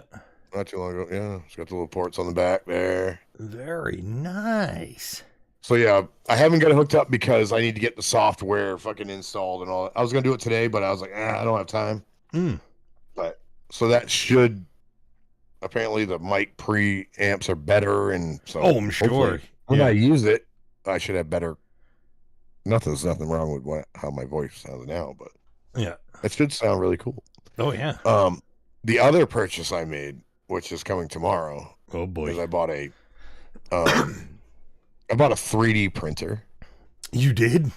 not too long ago. Yeah, it's got the little ports on the back there. Very nice. So yeah, I haven't got it hooked up because I need to get the software fucking installed and all that. I was gonna do it today, but I was like, I don't have time. But so that should apparently the mic preamps are better, and so Oh, I'm sure. hopefully when Yeah. I use it, I should have better. There's nothing wrong with how my voice sounds now, but Yeah. it should sound really cool. Oh yeah. The other purchase I made, which is coming tomorrow, Oh is boy. I bought a 3D printer. You did?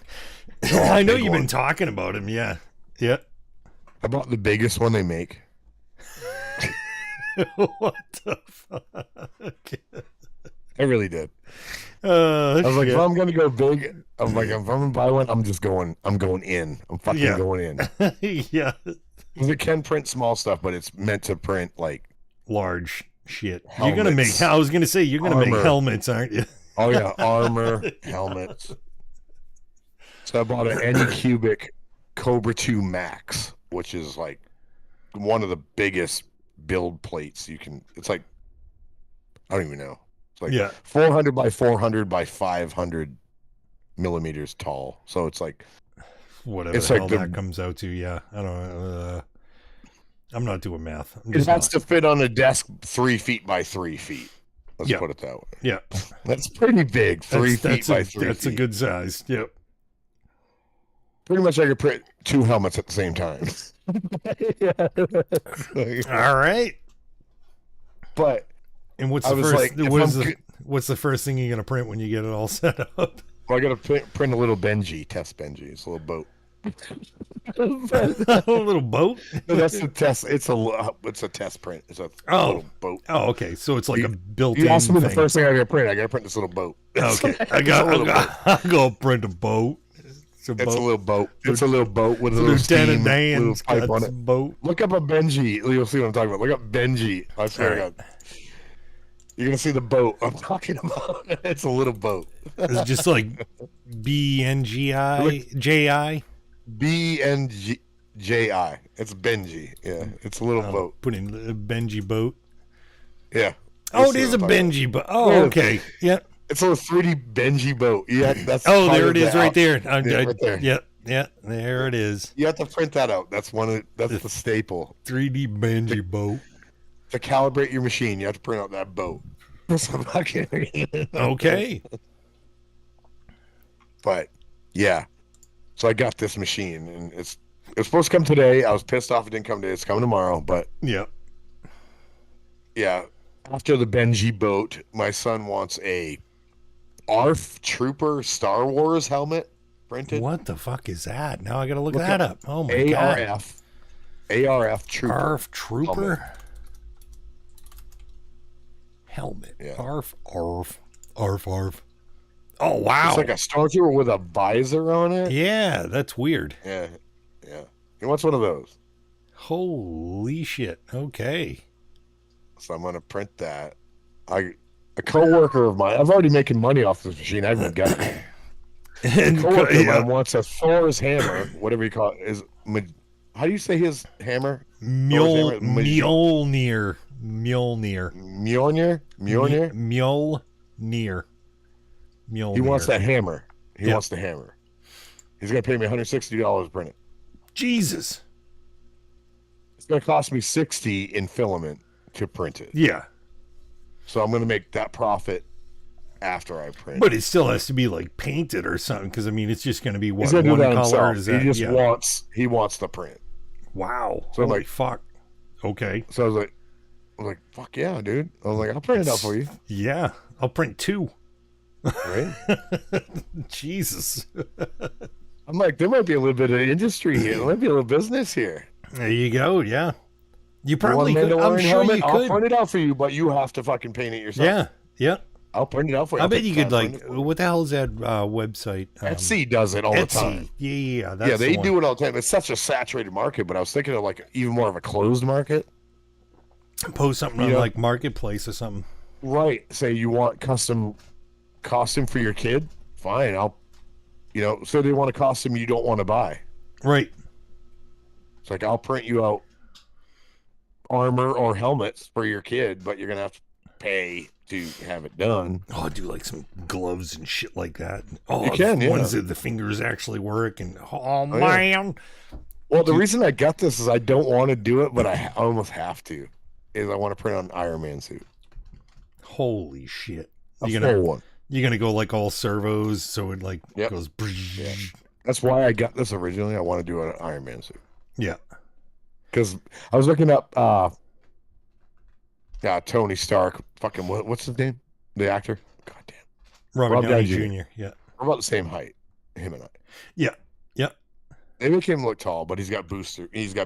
Oh, I know big you've been one. talking about him. Yeah. Yeah. I bought the biggest one they make. What the fuck? I really did. I was like, shit. if I'm gonna go big, I'm like, if I'm gonna buy one, I'm going in. I'm fucking Yeah. going in. Yeah. 'Cause it can print small stuff, but it's meant to print like, Large shit. You're gonna make. Helmets. I was gonna say you're gonna make Armor. helmets, aren't you? oh yeah, armor, helmets. So I bought an Anycubic Cobra 2 Max, which is like one of the biggest build plates you can. It's like, I don't even know. It's like Yeah. 400 by 400 by 500 millimeters tall. So it's like, Whatever It's the like hell the- that comes out to. Yeah. I don't know. I'm not doing math. I'm it just has not. to fit on a desk 3 feet by 3 feet. Let's Yeah. put it that way. Yeah. That's pretty big. 3 feet by 3 That's feet. a good size. Yep. Pretty much I could print 2 helmets at the same time. All right. But And what's I the was first? like, if what is I'm the, what's the first thing you're gonna print when you get it all set up? well, I got to print a little Benji, test Benji. It's a little boat. A little boat. No, that's the test. It's a test print. It's a Oh. little boat. Oh, okay. So it's like a built-in You asked me the thing. first thing I got to print. I got to print this little boat. Okay, I go print a boat. It's a It's a boat. little boat. It's a little boat with a little Lieutenant steam, little Dan's pipe got on it. some boat. Look up a Benji. You'll see what I'm talking about. Look up Benji. I swear to All right. God. You're gonna see the boat I'm talking about. It's a little boat. It's just like BNGI. BNJI. It's Benji. Yeah, it's a little boat. Put in a Benji boat. Yeah. Oh, You'll it see is what a I'm talking Benji boat. Oh, Yeah. okay. Yeah. It's a 3D Benji boat. Yeah, that's. Oh, part there of it is, the right out- there. Yeah, right there. Yeah. Yeah. There it is. You have to print that out. That's that's the staple. 3D Benji boat. To calibrate your machine, you have to print out that boat. Okay. But yeah, So I got this machine, and it was supposed to come today. I was pissed off it didn't come today. It's coming tomorrow, but Yeah. yeah. After the Benji boat, my son wants a ARF Trooper Star Wars helmet printed. What the fuck is that? Now I gotta look that up. Oh my ARF, god. ARF Trooper. ARF Trooper Helmet. helmet. Yeah. ARF. Oh wow. It's like a stormtrooper with a visor on it. Yeah, that's weird. Yeah. He wants one of those. Holy shit. Okay. So I'm gonna print that. A coworker of mine. I've already making money off this machine. I haven't got it. And A coworker of mine wants a Thor's hammer, whatever you call it. How do you say his hammer? Mjolnir. Mjolnir. He wants that hammer. He wants the hammer. He's gonna pay me $160 to print it. Jesus. It's gonna cost me $60 in filament to print it. Yeah. So I'm gonna make that profit after I print. But it still has to be like painted or something, because I mean it's just gonna be He's what, gonna do one that color? himself. Is that He just wants the print. wow. So I'm Holy like, fuck. Okay. So I was like, fuck yeah, dude. I was like, I'll print it out for you. Yeah. I'll print 2. Right? Jesus. I'm like, there might be a little bit of industry here. There might be a little business here. There you go. Yeah. You probably You want a could. I'm Mandalorian sure helmet? you I'll could. print it out for you, but you have to fucking paint it yourself. Yeah. Yeah. I'll print it out for you. I I'll bet take you the could time to like, print it for you. what the hell is that website? Etsy does it all the time. Yeah. That's Yeah, they the do one. it all the time. It's such a saturated market, but I was thinking of like even more of a closed market. Post something on You know- like Marketplace or something. Right. Say you want custom costume for your kid. Fine. So they want a costume you don't want to buy. Right. It's like, I'll print you out armor or helmets for your kid, but you're going to have to pay to have it done. Oh, I do like some gloves and shit like that. Oh, You can, yeah. ones that the fingers actually work. And yeah. man. Well, the reason I got this is I don't want to do it, but I almost have to. Is I want to print out an Iron Man suit. Holy shit. A You're full gonna one. You're gonna go like all servos, so it like Yep. goes. Yeah. That's why I got this originally. I want to do an Iron Man suit. Yeah. Because I was looking up Tony Stark. Fucking what's his name? The actor? God damn. Robert Rob Downey Downey Jr. Yeah. We're about the same height. Him and I. Yeah. Yeah. They make him look tall, but he's got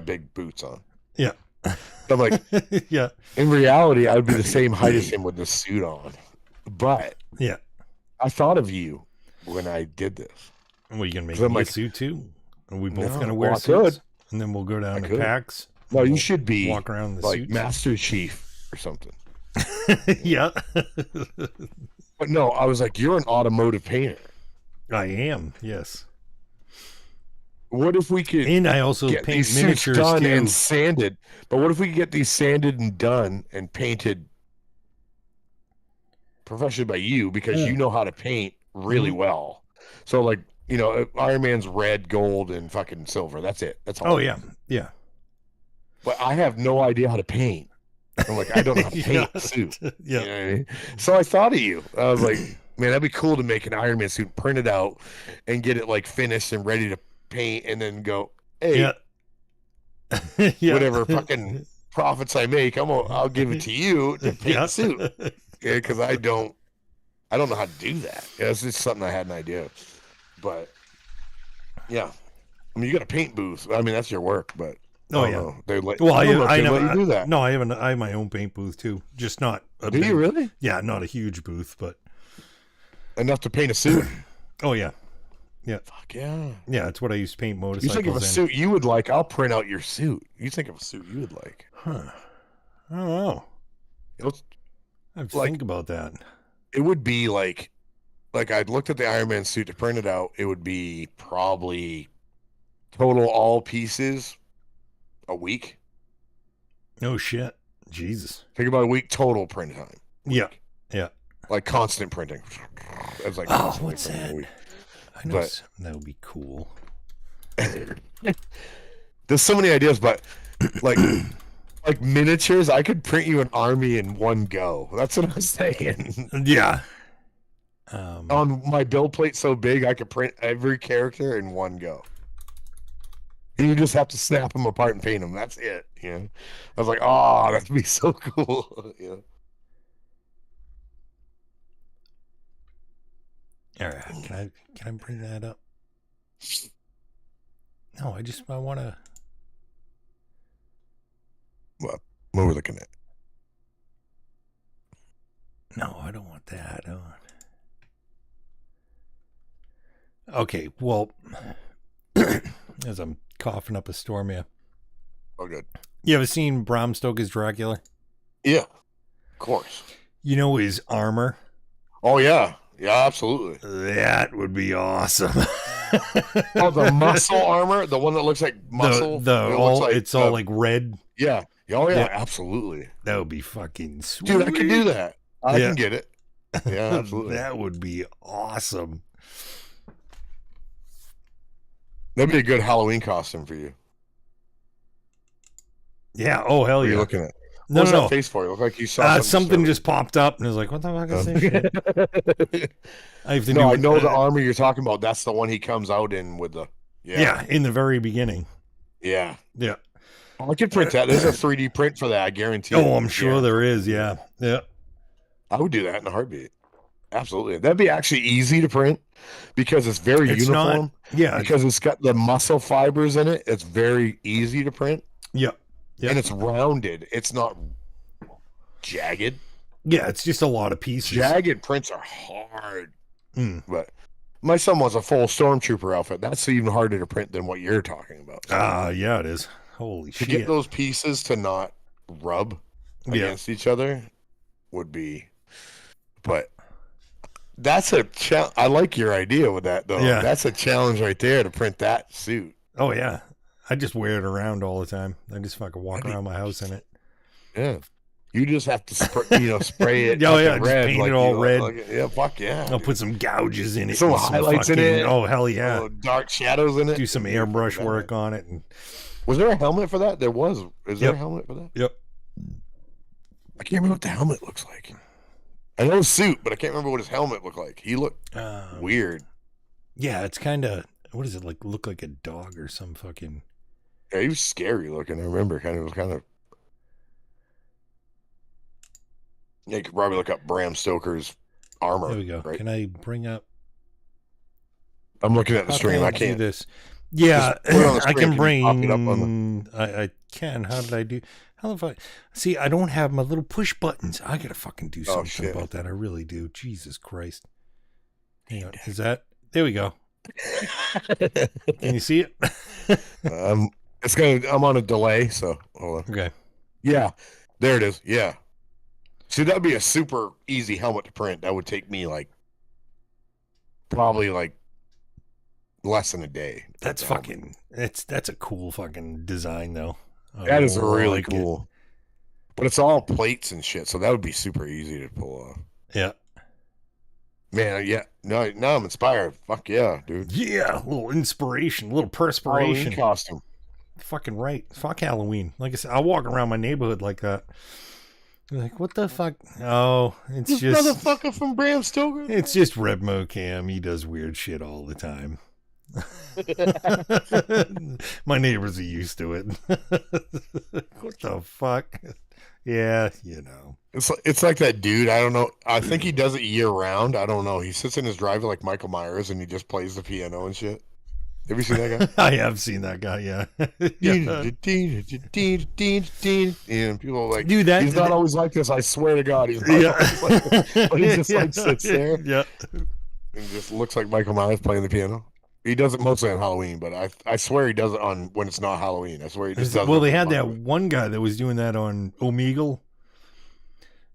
big boots on. Yeah. I'm like, Yeah. in reality, I would be the same height as him with this suit on. But Yeah. I thought of you when I did this. And what, you gonna make 'Cause I'm me like, a suit too? Are we both No, gonna wear well, I suits? could. And then we'll go down I to could. PAX. No, and you we'll should be walk around in the like suits. Master Chief or something. Yeah. But no, I was like, you're an automotive painter. I am. Yes. What if we could And I also get paint these suits miniatures done too. and sanded? But what if we could get these sanded and done and painted professionally by you, because Yeah. you know how to paint really Mhm. well. So like, Iron Man's red, gold, and fucking silver. That's it. That's all. Oh yeah. Yeah. But I have no idea how to paint. I'm like, I don't know how to paint a suit. Yeah. You know what I mean? So I thought of you. I was like, man, that'd be cool to make an Iron Man suit, print it out, and get it like finished and ready to paint, and then go, hey, Yeah. Yeah. whatever fucking profits I make, I'll give it to you to paint Yeah. the suit. Yeah, because I don't know how to do that. Yeah, it's just something I had an idea of. But yeah, I mean, you got a paint booth. I mean, that's your work, but Oh, I don't yeah. know. They let, Well, I don't know if I they know. let you do that. No, I have my own paint booth too. Just not. A Do big, you really? Yeah, not a huge booth, but Enough to paint a suit? oh yeah, Fuck yeah. yeah. It's what I used to paint You motorcycles think of a in. suit you would like? I'll print out your suit. You think of a suit you would like? Huh. I don't know. I have to Like- think about that. It would be like I'd looked at the Iron Man suit to print it out. It would be probably total all pieces a week. No shit. Jesus. Think about a week total print time. Yeah. Yeah. Like constant printing. It's like Oh, constantly what's printing a that? week. I know But- something that would be cool. There's so many ideas, but like like miniatures, I could print you an army in one go. That's what I'm saying. Yeah. On my build plate so big, I could print every character in one go. And you just have to snap them apart and paint them. That's it. You know, I was like, oh, that'd be so cool. Yeah. All right, can I bring that up? No, I want to. What are we looking at? No, I don't want that. I don't. Okay, well, as I'm coughing up a storm here. Oh, good. You ever seen Bram Stoker's Dracula? Yeah, of course. You know his armor? Oh, yeah. Yeah, absolutely. That would be awesome. Oh, the muscle armor? The one that looks like muscle? It's all like red. Yeah. Oh, yeah, absolutely. That would be fucking sweet. Dude, I can do that. I can get it. Yeah, absolutely. That would be awesome. That'd be a good Halloween costume for you. Yeah. Oh, hell What are yeah. you looking at? No, What's no. that face for? You look like you saw something just popped up and I was like, what the fuck is this shit? I know the armor you're talking about. That's the one he comes out in with the... Yeah, in the very beginning. Yeah. Yeah. Oh, I could print that. There's a 3D print for that, I guarantee. Oh, I'm sure there is. Yeah. Yeah. I would do that in a heartbeat. Absolutely. That'd be actually easy to print because it's very uniform. Yeah. Because it's got the muscle fibers in it. It's very easy to print. Yeah. Yep. And it's rounded. It's not jagged. Yeah, it's just a lot of pieces. Jagged prints are hard. But my son wants a full stormtrooper outfit. That's even harder to print than what you're talking about. Yeah, it is. Holy shit. To get those pieces to not rub against each other would be... But that's a challenge. I like your idea with that, though. Yeah. That's a challenge right there to print that suit. Oh, yeah. I just wear it around all the time. I just fucking walk around my house in it. Yeah. You just have to spray it. Oh, yeah. Red, just paint it all red. Yeah, fuck yeah. I'll put some gouges in it. Some highlights in it. Oh, hell yeah. Dark shadows in it. Do some airbrush work on it. And... Was there a helmet for that? There was. Is there a helmet for that? Yep. I can't remember what the helmet looks like. I know his suit, but I can't remember what his helmet looked like. He looked weird. Yeah, it's kind of... What does it like? Look like a dog or some fucking... Yeah, he was scary looking. I remember. Yeah, you could probably look up Bram Stoker's armor. There we go. Right? Can I bring up? I'm looking at the stream. I can't do this. Yeah, I can bring. It I can. How did I do? How if I see? I don't have my little push buttons. I gotta fucking do something about that. I really do. Jesus Christ. Hang on. Is that? There we go. Can you see it? I'm on a delay, so hold on. Okay. Yeah, there it is. Yeah. See, that'd be a super easy helmet to print. That would take me probably less than a day. That's a cool fucking design though. That is really cool. But it's all plates and shit, so that would be super easy to pull off. Yeah. Man, yeah. No, now I'm inspired. Fuck yeah, dude. Yeah, a little inspiration, a little perspiration. Halloween costume. Fucking right. Fuck Halloween. Like I said, I'll walk around my neighborhood like that. Like, what the fuck? Oh, it's this just motherfucker from Bram Stoker. It's just Rebmo Cam. He does weird shit all the time. My neighbors are used to it. What the fuck? Yeah, you know. It's like that dude. I don't know. I think he does it year round. I don't know. He sits in his driveway like Michael Myers and he just plays the piano and shit. Have you seen that guy? I have seen that guy, yeah. And people are like, dude, he's not always like this. I swear to God, he's not always like this. But he just sits there. Yeah. And just looks like Michael Myers playing the piano. He does it mostly on Halloween, but I swear he does it on when it's not Halloween. I swear he just does it. Well, they had that one guy that was doing that on Omegle.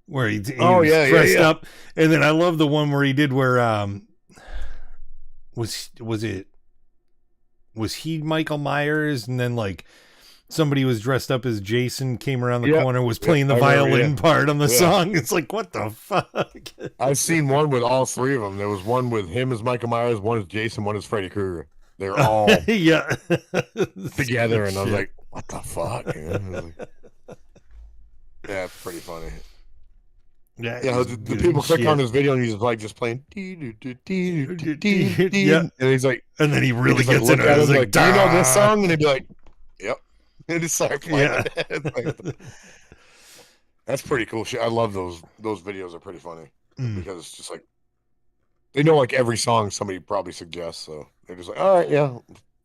Where he was dressed up. And then I love the one where he did where was he Michael Myers, and then like somebody was dressed up as Jason came around the corner, was playing the violin part on the song. It's like, what the fuck? I've seen one with all three of them. There was one with him as Michael Myers, one as Jason, one as Freddy Krueger. They're all together, and I was like, what the fuck? Yeah, it's pretty funny. Yeah, You know, the people click on his video and he's like just playing, yeah, and he's like, and then he really just, like, gets look into it. at It's him like, like, do you know this "Duh." song? And he'd be like, yep, and just start playing. Yeah. It's like, that's pretty cool shit. I love those videos. Are pretty funny because it's just like they know like every song somebody probably suggests, so they're just like, all right, yeah,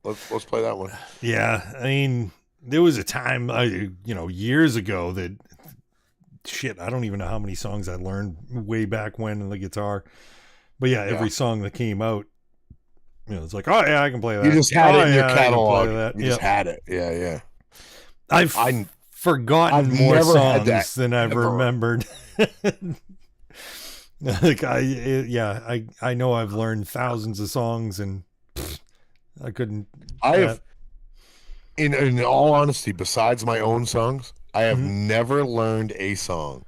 let's play that one. Yeah, I mean, there was a time, years ago that shit, I don't even know how many songs I learned way back when on the guitar. But yeah, every song that came out, it's like, oh yeah, I can play that. You just had it in your I can play catalog. that. You just had it. Yeah, yeah. I've forgotten I've more never had that, songs than I've ever. remembered. Like I know I've learned thousands of songs and I couldn't. I have, in all honesty, besides my own songs, I have Mhm. never learned a song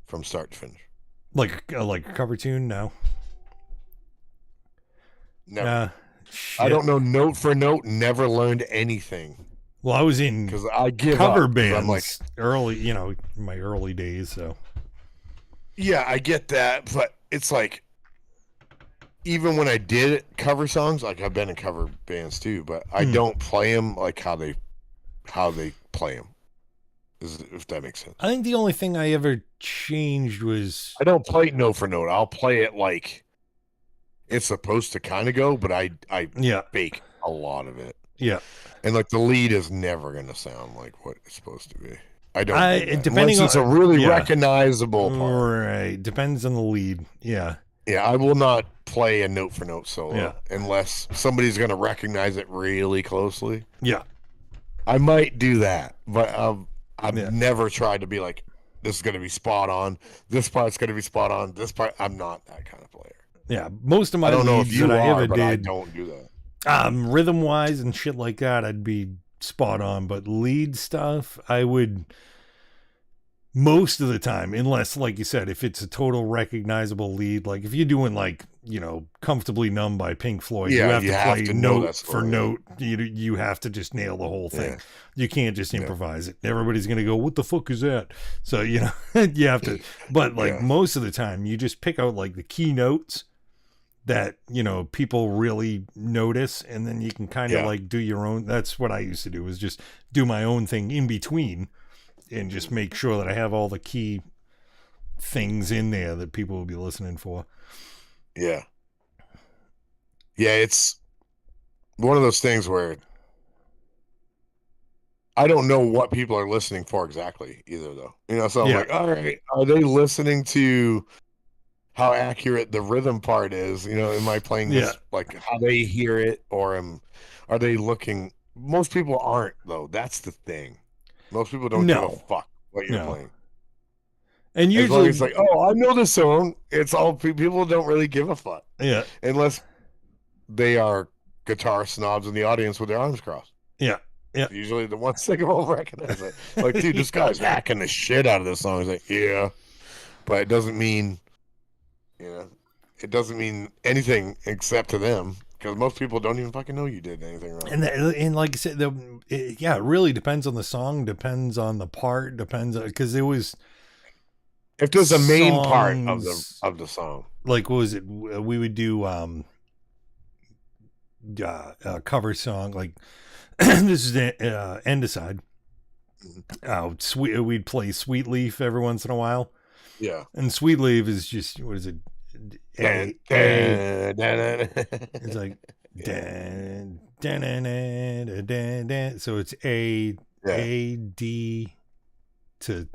from start to finish. like a cover tune. No, Never. shit. I don't know note for note. Never learned anything Well, I was in because I give cover up, 'cause bands I'm like, early, my early days. So yeah, I get that, but it's like, even when I did cover songs, like I've been in cover bands too, but I don't play them like how they play them. If that makes sense. I think the only thing I ever changed was I don't play it note for note. I'll play it like it's supposed to kind of go, but I bake a lot of it. Yeah. And like the lead is never going to sound like what it's supposed to be. I don't. Do depending unless it's on a really recognizable part. Right. Depends on the lead. Yeah. Yeah, I will not play a note for note solo Yeah. unless somebody's going to recognize it really closely. Yeah. I might do that, but I've never tried to be like, this is going to be spot on. This part's going to be spot on. This part, I'm not that kind of player. Yeah. Most of my I don't know if leads you that I are, ever but did, I don't do that. rhythm wise and shit like that, I'd be spot on. But lead stuff, I would most of the time, unless, like you said, if it's a total recognizable lead, like if you're doing like, Comfortably Numb by Pink Floyd, you have to play note for note. You have to just nail the whole thing. Yeah. You can't just improvise it. Everybody's going to go, what the fuck is that? So, you have to, but like most of the time you just pick out like the key notes that, people really notice. And then you can kind of like do your own. That's what I used to do, was just do my own thing in between and just make sure that I have all the key things in there that people will be listening for. Yeah. Yeah, it's one of those things where I don't know what people are listening for exactly either, though. So I'm like, all right, are they listening to how accurate the rhythm part is? Am I playing this like how they hear it, or are they looking? Most people aren't, though. That's the thing. Most people don't give a fuck what you're playing. And usually, as long as it's like, oh, I know this song. It's all people don't really give a fuck. Yeah. Unless they are guitar snobs in the audience with their arms crossed. Yeah. Yeah. Usually the ones that will recognize it. Like, dude, this guy's hacking the shit out of this song. It's like, yeah. But it doesn't mean, it doesn't mean anything except to them. Because most people don't even fucking know you did anything wrong. And like I said, it really depends on the song, depends on the part, because it was. If there's a main part of the song, like what was it? We would do a cover song like this is End Aside. We'd play Sweet Leaf every once in a while. Yeah, and Sweet Leaf is just, what is it? It's like so it's A D to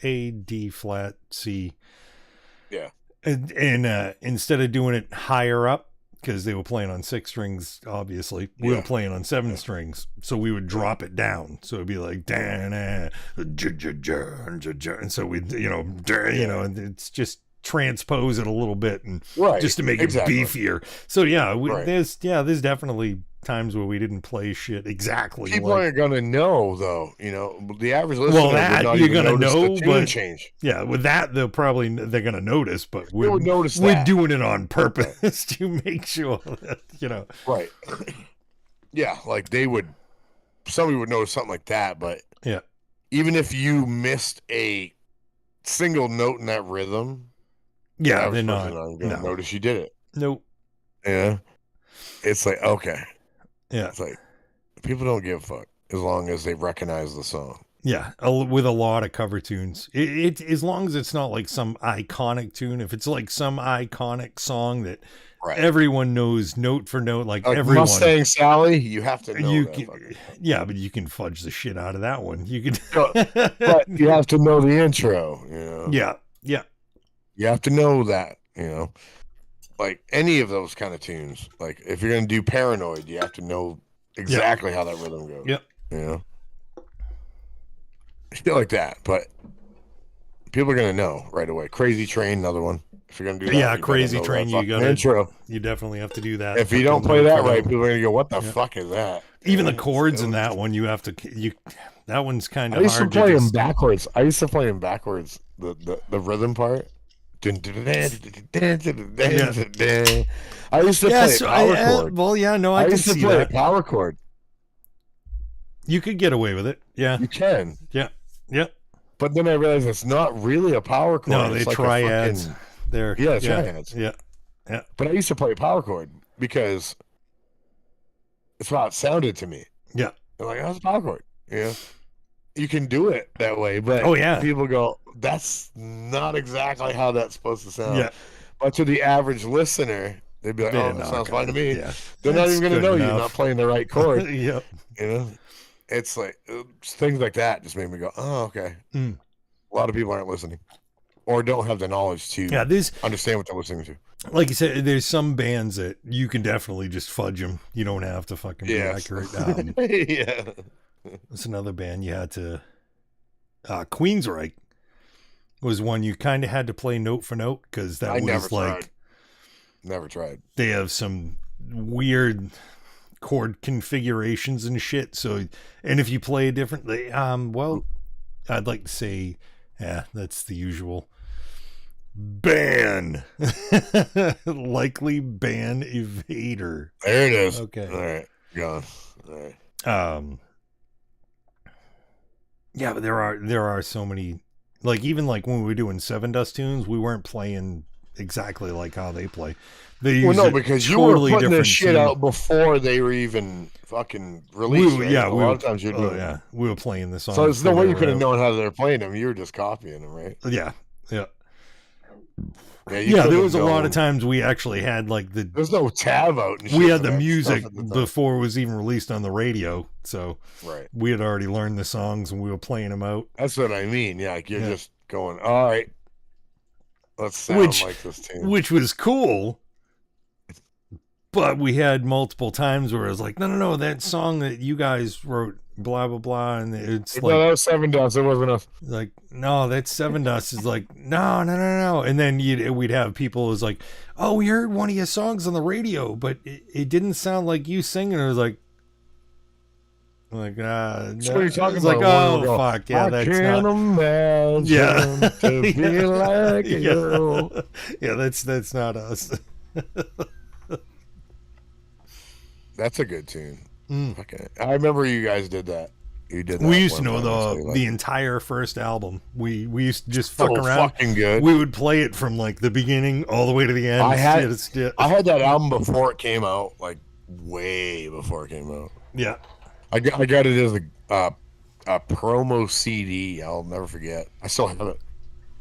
A D flat C. Yeah. And instead of doing it higher up, because they were playing on 6 strings, obviously, we were playing on 7 strings, so we would drop it down, so it'd be like and so we and it's just transpose it a little bit and just to make it beefier. So there's definitely times where we didn't play shit exactly. People aren't gonna know, though. The average listener. Well, that you're gonna know, but change. Yeah, with that they're gonna notice, but we'll notice we're doing it on purpose to make sure that Right. Yeah, like somebody would notice something like that, but yeah, even if you missed a single note in that rhythm, the Yeah, average they're not. person aren't gonna No. notice you did it. Nope. Yeah. It's like, okay. Yeah. It's like people don't give a fuck as long as they recognize the song. Yeah, with a lot of cover tunes. It as long as it's not like some iconic tune. If it's like some iconic song that Right. everyone knows note for note, like everyone. Mustang Sally, you have to know You that. can, yeah, but you can fudge the shit out of that one. You can, but you have to know the intro. You know. Yeah, yeah. You have to know that. You know, like any of those kind of tunes. Like if you're gonna do Paranoid, you have to know exactly how that rhythm goes. Yep. You know. Shit like that, but people are gonna know right away. Crazy Train, another one. If you're gonna do that, Yeah, Crazy Train, you got intro. You definitely have to do that. If you don't play that right, people are gonna go, "What the fuck is that?" Even the chords in that one, you have to. That one's kind of hard. I used to play them backwards. I used to play them backwards. The rhythm part. I used to play a power chord. Well, yeah, no, I can used to see play that. a power chord. You could get away with it. Yeah, You can. yeah, yeah. But then I realized it's not really a power chord. No, they it's like triads. They're triads. Yeah, yeah. But I used to play a power chord because it's how it sounded to me. Yeah. They're like, "How's a power chord?" Yeah. You can do it that way, but people go, "That's not exactly how that's supposed to sound." Yeah. But to the average listener, they'd be like, "Oh, that sounds fine to me." Yeah. They're not even going to know you're not playing the right chord. Yep. You know, it's like things like that just made me go, "Oh, okay." Mm. A lot of people aren't listening, or don't have the knowledge to understand what they're listening to. Like you said, there's some bands that you can definitely just fudge them. You don't have to fucking be accurate. Yeah. That's another band you had to. Queensryche was one you kind of had to play note for note because that was like. Never tried. They have some weird chord configurations and shit. So, and if you play differently, well, I'd like to say, yeah, that's the usual. Ban. Likely ban evader. There it is. Okay. All right. Gone. All right. Yeah, but there are so many, like even like when we were doing Seven Dust tunes, we weren't playing exactly like how they play. They use because you were putting this shit out before they were even fucking released. Yeah, a lot of times you're doing. Yeah, we were playing the song. So there's no way you could have known how they're playing them. You were just copying them, right? Yeah, yeah. Yeah, there was a lot of times we actually had like there's no tab out. And we had the music before it was even released on the radio, so right. We had already learned the songs and we were playing them out. That's what I mean. Yeah, like you're just going, all right, let's sound like this tune, which was cool. But we had multiple times where it was like, no, that song that you guys wrote, blah blah blah, and it's like that was Seven Dust. It wasn't us. Like, no, that's Seven Dust. Is like, no, and then we'd have people who's like, oh, we heard one of your songs on the radio, but it didn't sound like you singing. It was like, no. What are you talking about? Like, oh fuck, yeah, that's not. Imagine to be like you. Yeah, that's not us. That's a good tune. Okay, I remember you guys did that. You did. We used to know the entire first album. We used to just fuck around. Fucking good. We would play it from like the beginning all the way to the end. I had that album before it came out, like way before it came out. Yeah, I got it as a promo CD. I'll never forget. I still have it.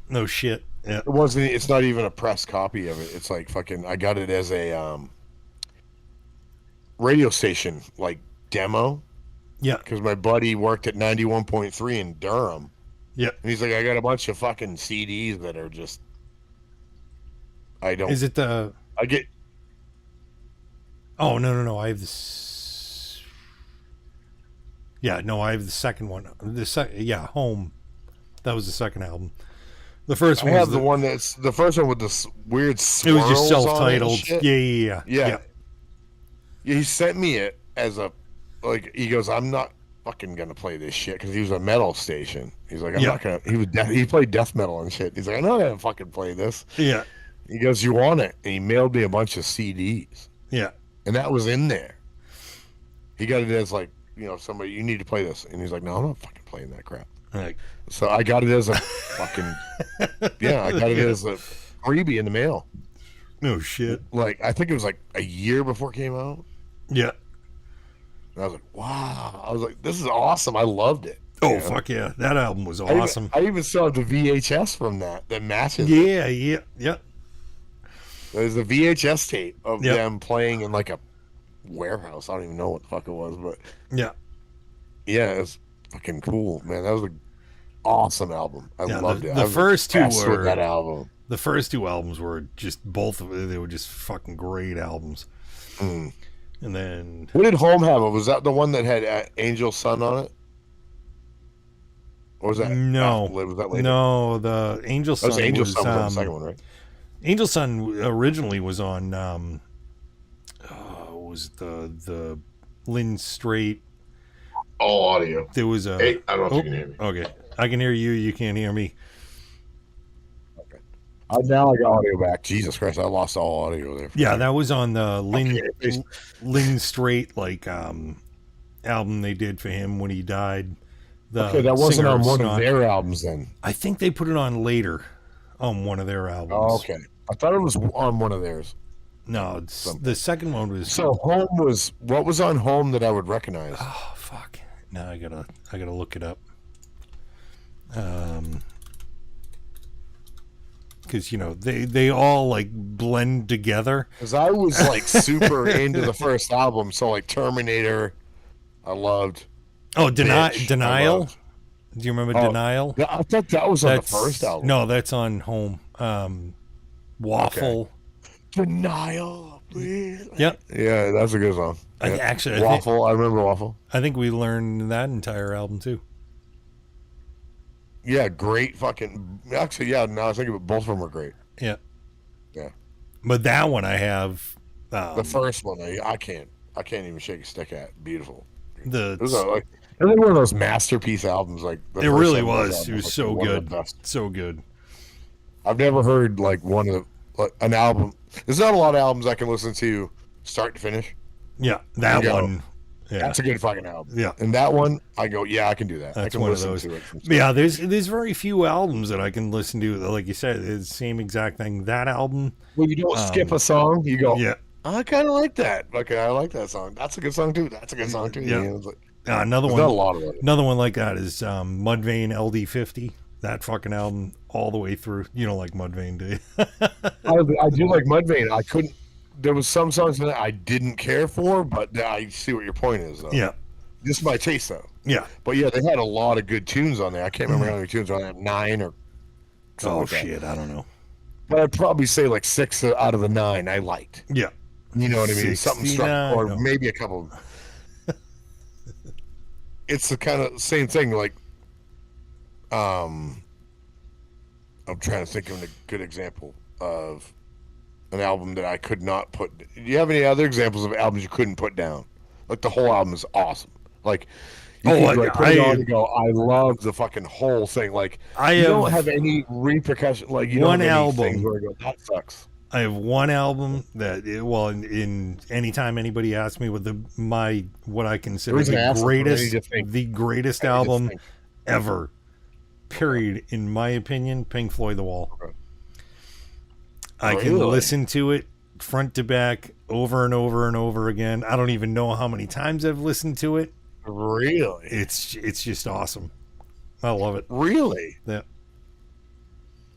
No shit. Yeah. It wasn't. It's not even a pressed copy of it. It's like fucking. I got it as a radio station like demo. Yeah, because my buddy worked at 91.3 in Durham. Yeah, and he's like, I got a bunch of fucking CDs that are just. I don't. Is it the? I get. Oh no! I have this. Yeah, no, I have the second one. Home. That was the second album. The first one. I have the one that's the first one with this weird. It was just self-titled. Yeah. He sent me it as a, like, he goes, I'm not fucking gonna play this shit because he was a metal station. He's like, I'm not gonna. He played death metal and shit. He's like, I'm not gonna fucking play this. Yeah. He goes, you want it? And he mailed me a bunch of CDs. Yeah. And that was in there. He got it as like, somebody, you need to play this, and he's like, no, I'm not fucking playing that crap. Like, So I got it as a fucking I got it as a freebie in the mail. no shit. Like I think it was like a year before it came out. Yeah. And I was like, wow. I was like, this is awesome. I loved it. Oh fuck yeah, that album was awesome. I even saw the VHS from that matches. Yeah. There's a VHS tape of Yep. them playing in like a warehouse. I don't even know what the fuck it was, but Yeah. yeah, it's fucking cool, man. That was an awesome album. I Yeah, loved it. the I was first two obsessed with were that album. The first two albums were just both of it. They were just fucking great albums. Mm. And then What did Home have? Was that the one that had Angel Sun on it? Or was that no, was that later? no, the Angel Sun That was Angel Sun was on the um, second one, right? Angel Sun originally was on what was it, the Lynn Strait. All audio. There was a Hey, I don't know if you can hear me. Okay, I can hear you. You can't hear me. Okay. Now I got audio back. Jesus Christ, I lost all audio there. Yeah, that was on the Okay. Lynn Strait album they did for him when he died. Okay, that wasn't singer on of one Snot. of their albums then. I think they put it on later on one of their albums. Oh, okay. I thought it was on one of theirs. No, the second one was. So Home was what was on Home that I would recognize? Oh fuck! Now I gotta look it up. Because they all like blend together. Because I was like super into the first album, so like Terminator, I loved. Oh, Bitch, I Denial. loved. Do you remember Oh, Denial? Yeah, I thought that was on the first album. No, that's on Home. Waffle. Denial, please. Yep. Yeah, that's a good song. I Yeah. actually- I Waffle. I remember Waffle. I think we learned that entire album too. Yeah, great fucking. Actually, yeah. Now I think of it, both of them were great. Yeah. Yeah. But that one I have. The first one, I can't even shake a stick at. Beautiful. It was The one of those masterpiece albums. Like the it first really one of those was. It albums, was like, so one of the good. best. So good. I've never heard like one of the an album. There's not a lot of albums I can listen to start to finish. Yeah, that You go, one. Yeah. That's a good fucking album. Yeah. And that one, I go, yeah, I can do that. I That's can one of listen those. to it. From Yeah, there's very few albums that I can listen to. Like you said, it's the same exact thing. That album. Well, you don't skip a song. You go, Yeah. I kind of like that. Okay, I like that song. That's a good song too. That's a good song too. Yeah. You know, it's like, Another there's one. not a lot of it. Another one like that is Mudvayne LD50. That fucking album all the way through. You don't like Mudvayne, do you? I do like Mudvayne. I couldn't. There was some songs that I didn't care for, but I see what your point is, though. Yeah. Just my taste, though. Yeah. But yeah, they had a lot of good tunes on there. I can't remember how many tunes on there. 9 or something Oh like that. shit, I don't know. But I'd probably say like 6 out of the 9 I liked. Yeah. You know what I mean? Something 69, struck, or no. maybe a couple. It's the kind of same thing. Like, I'm trying to think of a good example of an album that I could not put. Do you have any other examples of albums you couldn't put down? Like the whole album is awesome. Like, you could, like, put it on and go, I love the fucking whole thing. Like, you don't have any repercussion. Like, you one don't have any album. things where I go, that sucks. I have one album that, in anytime anybody asks me what I consider There is an the answer, but I need to think. the greatest I need to album think. ever, period, in my opinion, Pink Floyd The Wall. Okay. I can Really? listen to it front to back over and over and over again. I don't even know how many times I've listened to it. Really? It's just awesome. I love it. Really? Yeah.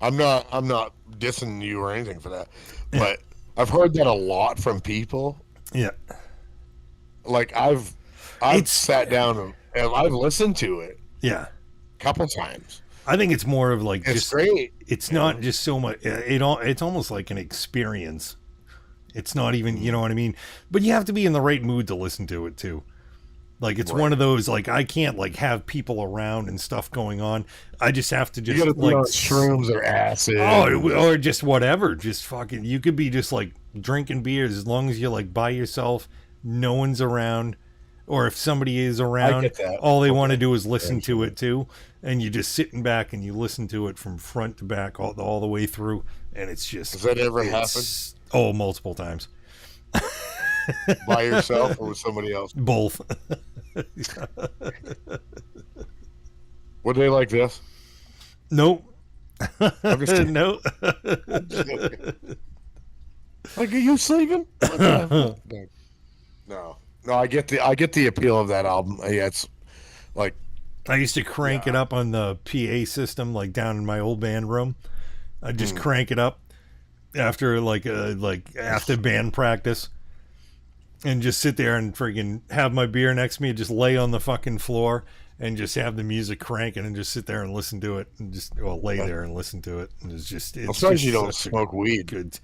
I'm not dissing you or anything for that, but I've heard that a lot from people. Yeah. Like I've It's- sat down and I've listened to it Yeah. a couple times. I think it's more of like It's just great. it's not just so much it's almost like an experience. It's not even, you know what I mean? But you have to be in the right mood to listen to it too. Like it's one of those, like I can't like have people around and stuff going on. I just have to You just gotta be like on shrooms or acid. or just whatever. Just fucking, you could be just like drinking beers as long as you're like by yourself, no one's around. Or if somebody is around, get that. all they want to do is listen to it too. And you're just sitting back and you listen to it from front to back all the way through. And it's just. Does that ever happen? it's- Oh, multiple times. By yourself or with somebody else? Both. Were they like this? Nope. I'm just kidding. No. I'm just joking. Like, are you sleeping? What the fuck? No, no. I get the appeal of that album. Yeah, it's like, I used to crank it yeah. up on the PA system, like down in my old band room. I'd just Mm. crank it up after after band practice, and just sit there and freaking have my beer next to me, just lay on the fucking floor and just have the music cranking and just sit there and listen to it and just lay there and listen to it. And I'm it's surprised just you don't such a smoke weed. good.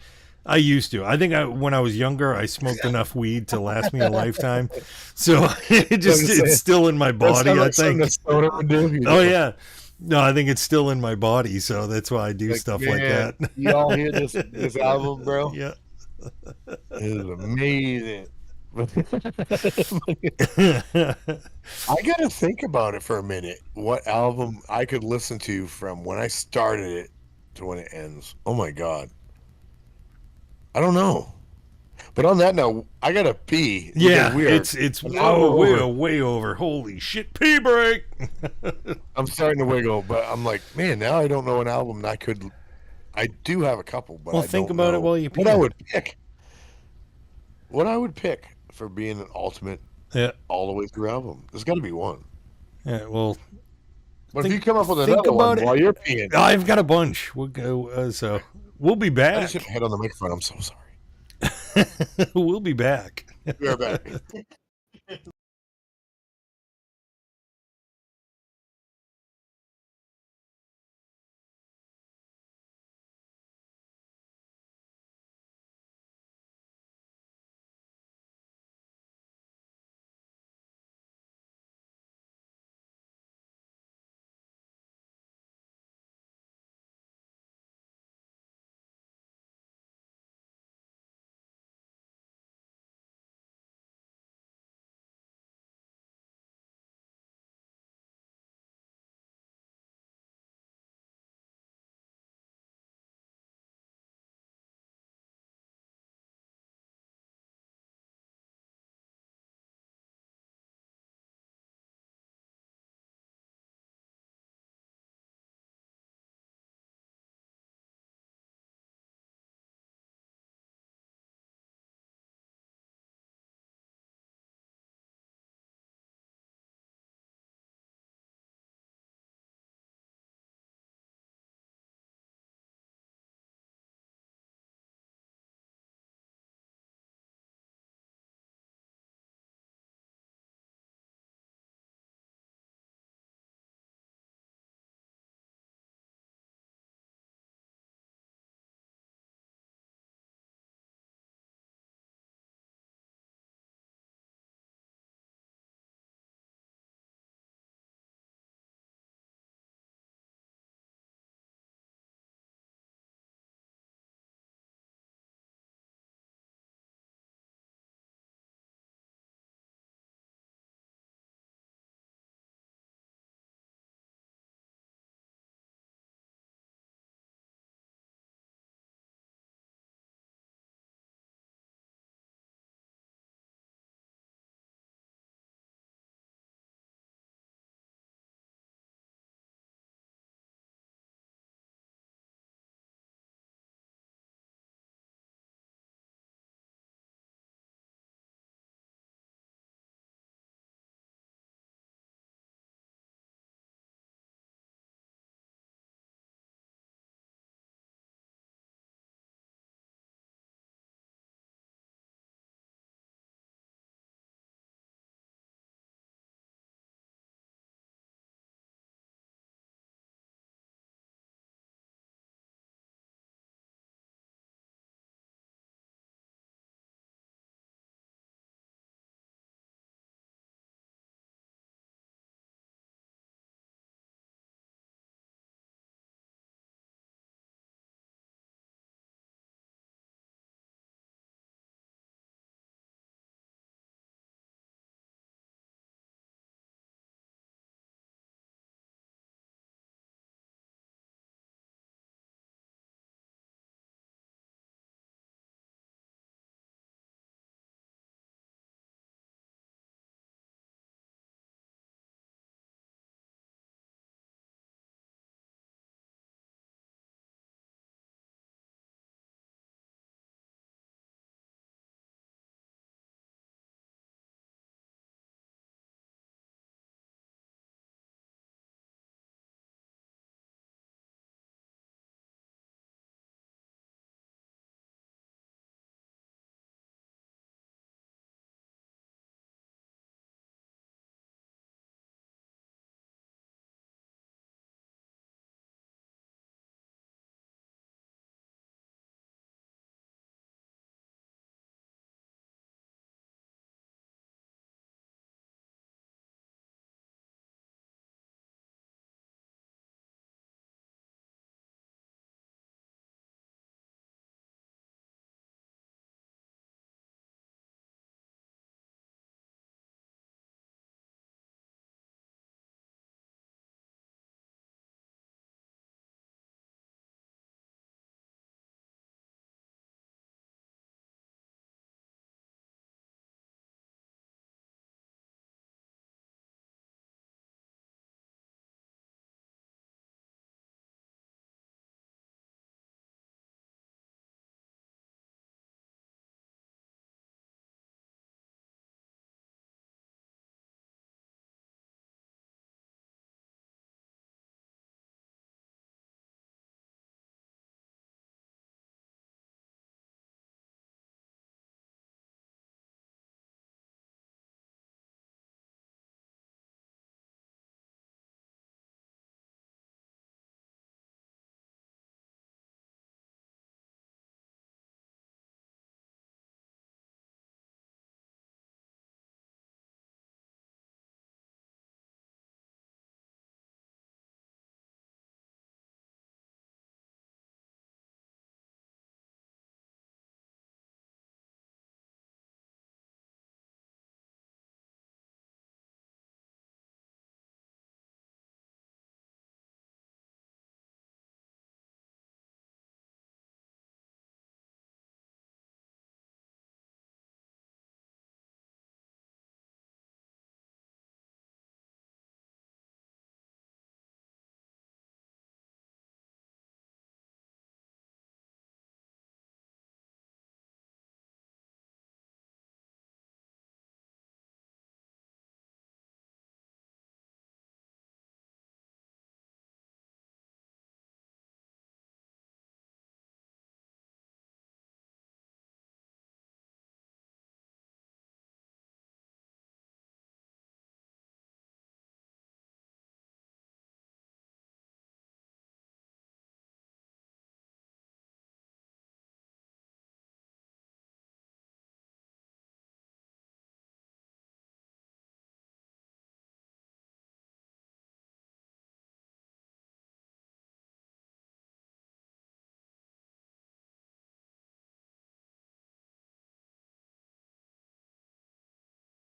I used to. I think when I was younger, I smoked enough weed to last me a lifetime. So it's still in my That body, sounds I like something think. that stoner would do. Oh yeah. No, I think it's still in my body, so that's why I do Like, stuff like man, that. you all hear this album, bro? Yeah. It is amazing. I gotta think about it for a minute. What album I could listen to from when I started it to when it ends? Oh my god, I don't know. But on that note, I gotta pee because Yeah, we are it's an hour we're over. way over. Holy shit, pee break. I'm starting to wiggle, but I'm like, man, now I don't know an album I could. I do have a couple, but Well, I think don't about it know while you what I pee. would pick. What I would pick for being an ultimate Yeah. all the way through album. There's got to be one. Yeah, well, But if you come up with think another one about it. while you're peeing, I've got a bunch. We'll go so we'll be I just hit back. my head on the microphone. I'm so sorry. We'll be back. We are back.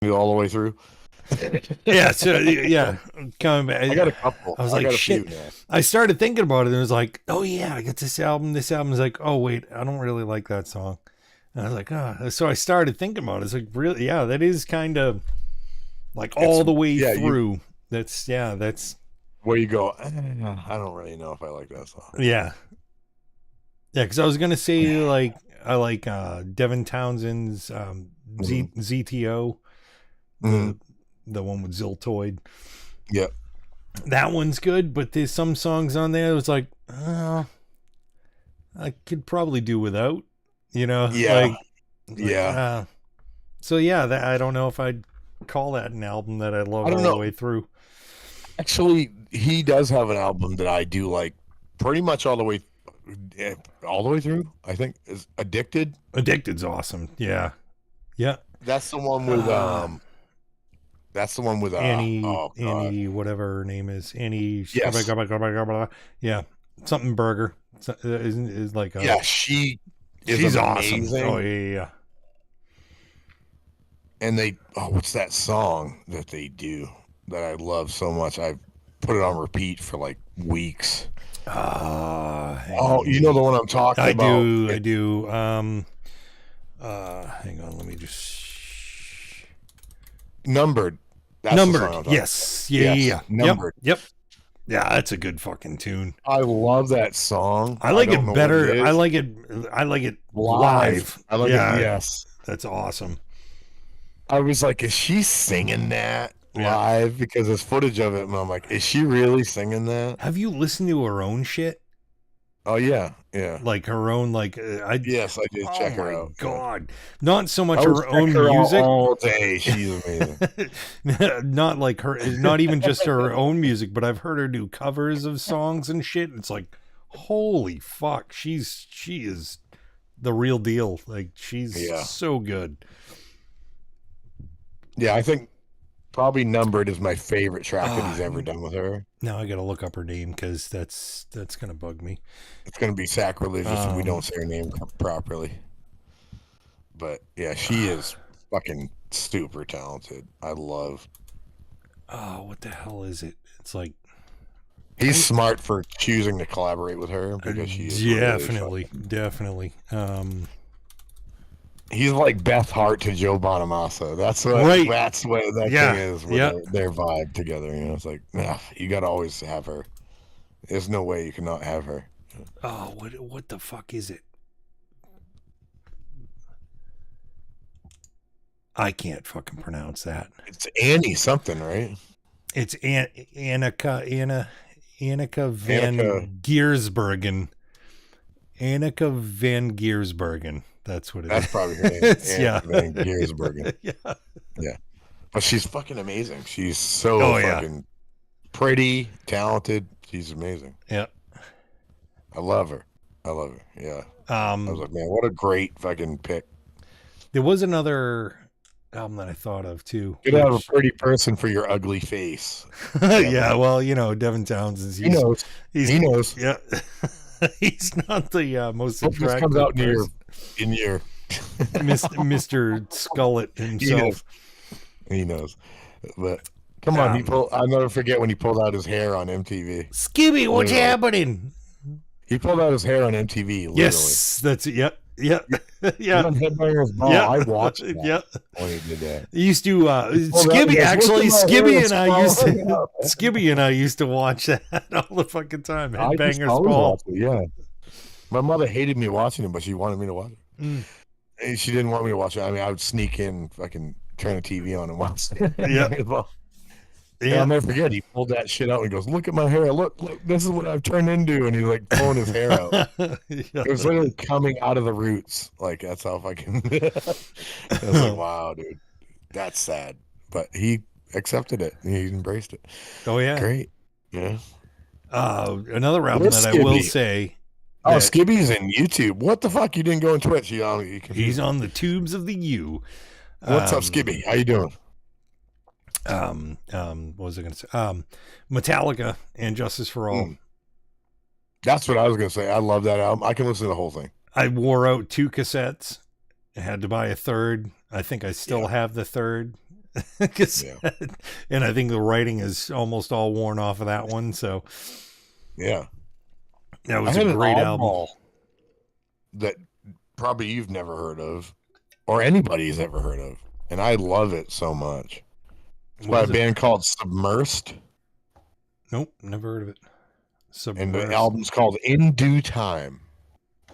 You all the way through. Yeah, so yeah, coming back. I got a couple. I was I like, got a shit. few now. I started thinking about it and it was like, oh yeah, I got this album. This album is like, oh wait, I don't really like that song. And I was like, oh. So I started thinking about it. It's like, really, yeah, that is kind of like all the way through. That's where you go. I don't really know if I like that song. yeah. Yeah, because I was gonna say like I like Devin Townsend's ZTO, the one with Ziltoid. Yep. That one's good, but there's some songs on there. It was like, I could probably do without. Yeah. So yeah, that I don't know if I'd call that an album that I love all the way through. Actually, he does have an album that I do like pretty much all the way through. I think is Addicted. Addicted's awesome. Yeah. That's the one with Annie, whatever her name is, Annie. Yes. Yeah, something Burger is like a, she's awesome. amazing. Oh yeah. And what's that song that they do that I love so much? I put it on repeat for like weeks. You know the one I'm talking about. I do. Hang on, let me just. Numbered. That's Numbered. Yes. Yeah. Numbered. Yep. Yeah, that's a good fucking tune. I love that song. I like it better. I like it live. I like it. Yes. That's awesome. I was like, is she singing that live? Because there's footage of it, and I'm like, is she really singing that? Have you listened to her own shit? Oh yeah. Like her own, yes, I did check her out. Oh my god, not so much her own music all day. She's amazing. Not like her, not even just her own music, but I've heard her do covers of songs and shit. It's like, holy fuck, she is the real deal. Like she's so good. Yeah, I think probably Numbered is my favorite track that he's ever done with her. Now I gotta look up her name because that's gonna bug me. It's gonna be sacrilegious if we don't say her name properly. But yeah, she is fucking super talented. I love. Oh, what the hell is it? It's like he's smart for choosing to collaborate with her because she is definitely. He's like Beth Hart to Joe Bonamassa. That's what that thing is. Their vibe together. It's like, you gotta always have her. There's no way you cannot have her. Oh, what the fuck is it? I can't fucking pronounce that. It's Annie something, right? It's Annika van Giersbergen. Annika van Giersbergen. That's what it is. That's probably her name. Van Giersbergen. Yeah. But she's fucking amazing. She's so fucking pretty, talented. She's amazing. Yeah. I love her. Yeah. I was like, man, what a great fucking pick. There was another album that I thought of too. You have a pretty person for your ugly face. Yeah, well, Devin Townsend. He knows. He knows. Yeah. He's not the most attractive. Comes out in your Mr. Skullet himself. He knows. But come on, I'll never forget when he pulled out his hair on MTV. Skibby, what's happening? He pulled out his hair on MTV. Literally. Yes, that's it. Yep. Yeah. On Headbangers Ball. I watched that when he did that. He used to Skibby and I used to watch that all the fucking time. Headbangers Ball. My mother hated me watching it, but she wanted me to watch it. And she didn't want me to watch it. I mean, I would sneak in, fucking turn the TV on and watch it. And I'll never forget, he pulled that shit out and he goes, look at my hair. Look, this is what I've turned into. And he's like pulling his hair out. It was literally coming out of the roots. Like, that's how fucking. I was like, wow, dude. That's sad. But he accepted it. He embraced it. Oh, yeah. Great. Yeah. Another album that I will say. Oh, Skibby's in YouTube. What the fuck? You didn't go on Twitch? He's on the tubes of the U. What's up, Skibby? How you doing? What was I going to say? Metallica and Justice for All. That's what I was going to say. I love that album. I can listen to the whole thing. I wore out 2 cassettes. I had to buy a third. I think I still have the third. Yeah. And I think the writing is almost all worn off of that one. So Yeah. that was I a had an great album. oddball that probably you've never heard of, or anybody's ever heard of, and I love it so much. It's by a band called Submersed, Nope, never heard of it. and the Submersed. album's called In Due Time.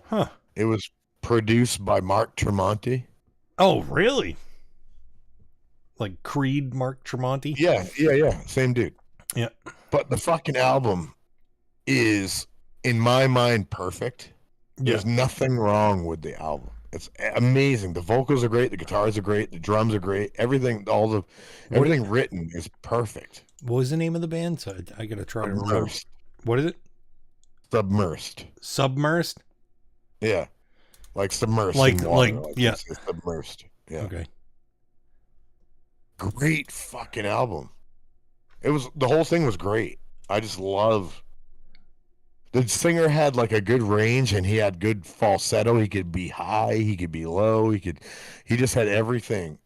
Huh. It was produced by Mark Tremonti. Oh, really? Like Creed, Mark Tremonti? Yeah. Same dude. Yeah. But the fucking album is, in my mind, perfect. There's nothing wrong with the album. It's amazing. The vocals are great. The guitars are great. The drums are great. Everything written is perfect. What was the name of the band? So I gotta try to remember. Submersed. What is it? Submersed. Submersed? Yeah. Like submersed Like in water. yeah. It's submersed. Yeah. Okay. Great fucking album. The whole thing was great. I just love the singer had like a good range, and he had good falsetto. He could be high, he could be low, he just had everything.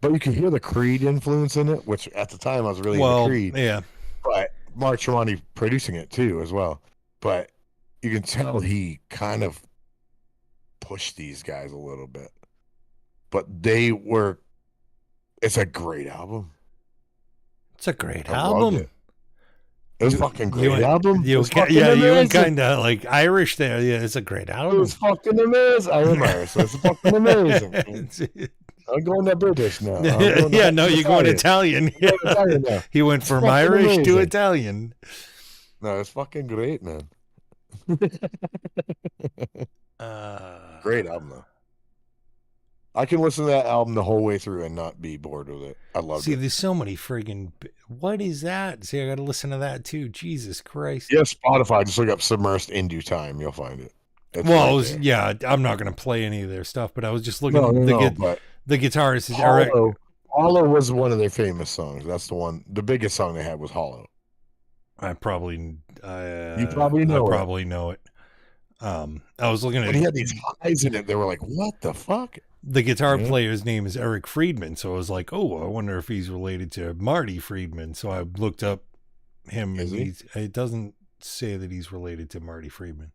But you could hear the Creed influence in it, which at the time I was really into Creed. Yeah. But Mark Tremonti producing it too as well. But you can tell he kind of pushed these guys a little bit. But it's a great album. It's a great I loved album. it. It was a fucking great You album. You went kind of like Irish there. Yeah, it's a great It album. was fucking amazing. I am Irish, so it's fucking amazing. I'm going to British now. Yeah, no, you're going Italian. I'm going Italian now. He went from fucking Irish to amazing. Italian. No, it's fucking great, man. Great album, though. I can listen to that album the whole way through and not be bored with it. I love See, it. there's so many friggin'. What is that? See, I got to listen to that too. Jesus Christ. Yeah, Spotify. Just look up "Submersed in Due Time." You'll find it. It's Well, right there. yeah, I'm not going to play any of their stuff, but I was just looking. But The guitarist is Eric. Hollow was one of their famous songs. That's the one. The biggest song they had was "Hollow." You probably know it. probably know it. I was looking at But he had these highs in it. They were like, "What the fuck?" the guitar player's name is Eric Friedman, so I was like, "Oh, I wonder if he's related to Marty Friedman." So I looked up him, Is and he? it doesn't say that he's related to Marty Friedman.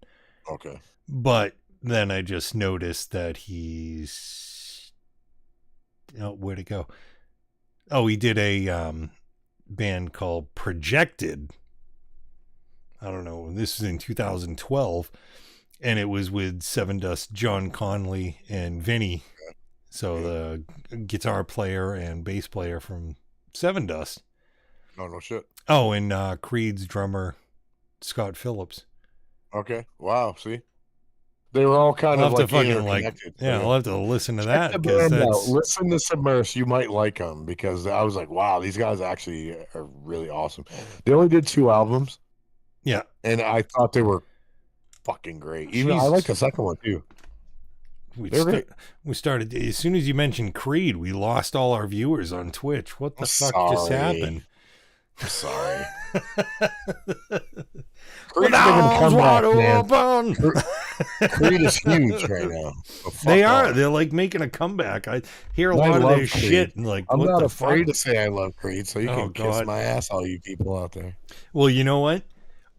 Okay. But then I just noticed that he's where'd it go? Oh, he did a band called Projected. I don't know. This is in 2012, and it was with Seven Dust, John Conley, and Vinny. So the guitar player and bass player from Seven Dust. No shit. Oh, and Creed's drummer, Scott Phillips. Okay. Wow. See, they were all kind I'll of have to like fucking interconnected. yeah, I'll have to listen to Check that the because band out. that's Listen to Submerse. You might like them because I was like, wow, these guys actually are really awesome. They only did 2 albums, yeah. and I thought they were fucking great. Even I Jesus. like the second one too. We started as soon as you mentioned Creed, we lost all our viewers on Twitch. What the I'm fuck just sorry. happened? I'm sorry. With Creed's making a arms comeback, wide man. open. Creed is huge right now. So fuck They are. off. They're like making a comeback. I hear a I lot of love their Creed. shit. And like, I'm what not the afraid fuck? to say I love Creed, so you Oh, can kiss God. my ass, all you people out there. Well, you know what?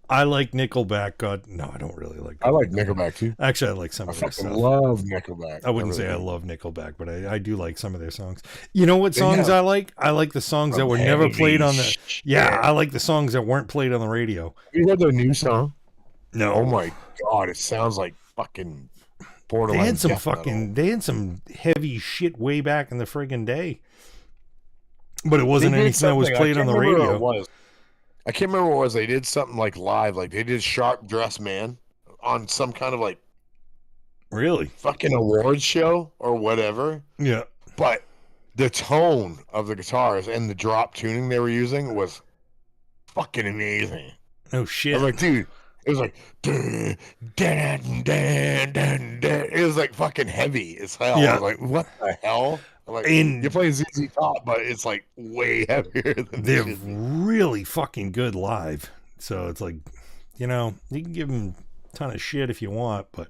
I like Nickelback. God, no, I don't really like. I like Nickelback too. Actually, I like some I of their fucking stuff. love Nickelback. I wouldn't say I really do. love Nickelback, but I do like some of their songs. You know what They songs have I like? I like the songs that were never heavy played on the. shit. Yeah, I like the songs that weren't played on the radio. You heard their new song? No, Oh my god, it sounds like fucking they borderline. had some death metal. they had some heavy shit way back in the friggin' day. But it wasn't They did anything that was something. I played on can't the remember what it radio. was. I can't remember what it was. They did something like live, like they did Sharp Dressed Man on some kind of like Really? fucking awards show or whatever. Yeah. But the tone of the guitars and the drop tuning they were using was fucking amazing. Oh I shit. was like, dude, it was like, dun, dun, dun, dun, dun. It was like fucking heavy as hell. Yeah. I was like, what the hell? I'm like, And- you're playing ZZ Top, but it's like way heavier than They're this shit. really fucking good live. So it's like, you know, you can give them a ton of shit if you want, but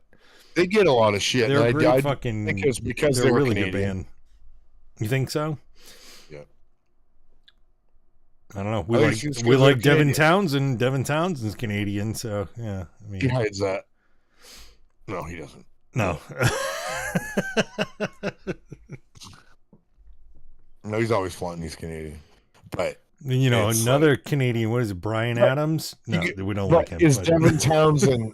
They get a lot of shit. they're a and great I fucking. think it was because They're they a were really Canadian. good band. You think so? Yeah. I don't know. I think it's We 'cause like they're Devin Canadian. Townsend. Devin Townsend's Canadian, so yeah. I He mean, hides that. No, he doesn't. no. No, he's always flaunting he's Canadian. But You know, it's another Canadian. What is it? Brian But- Adams? No, we don't but like him. is but- Devin Townsend?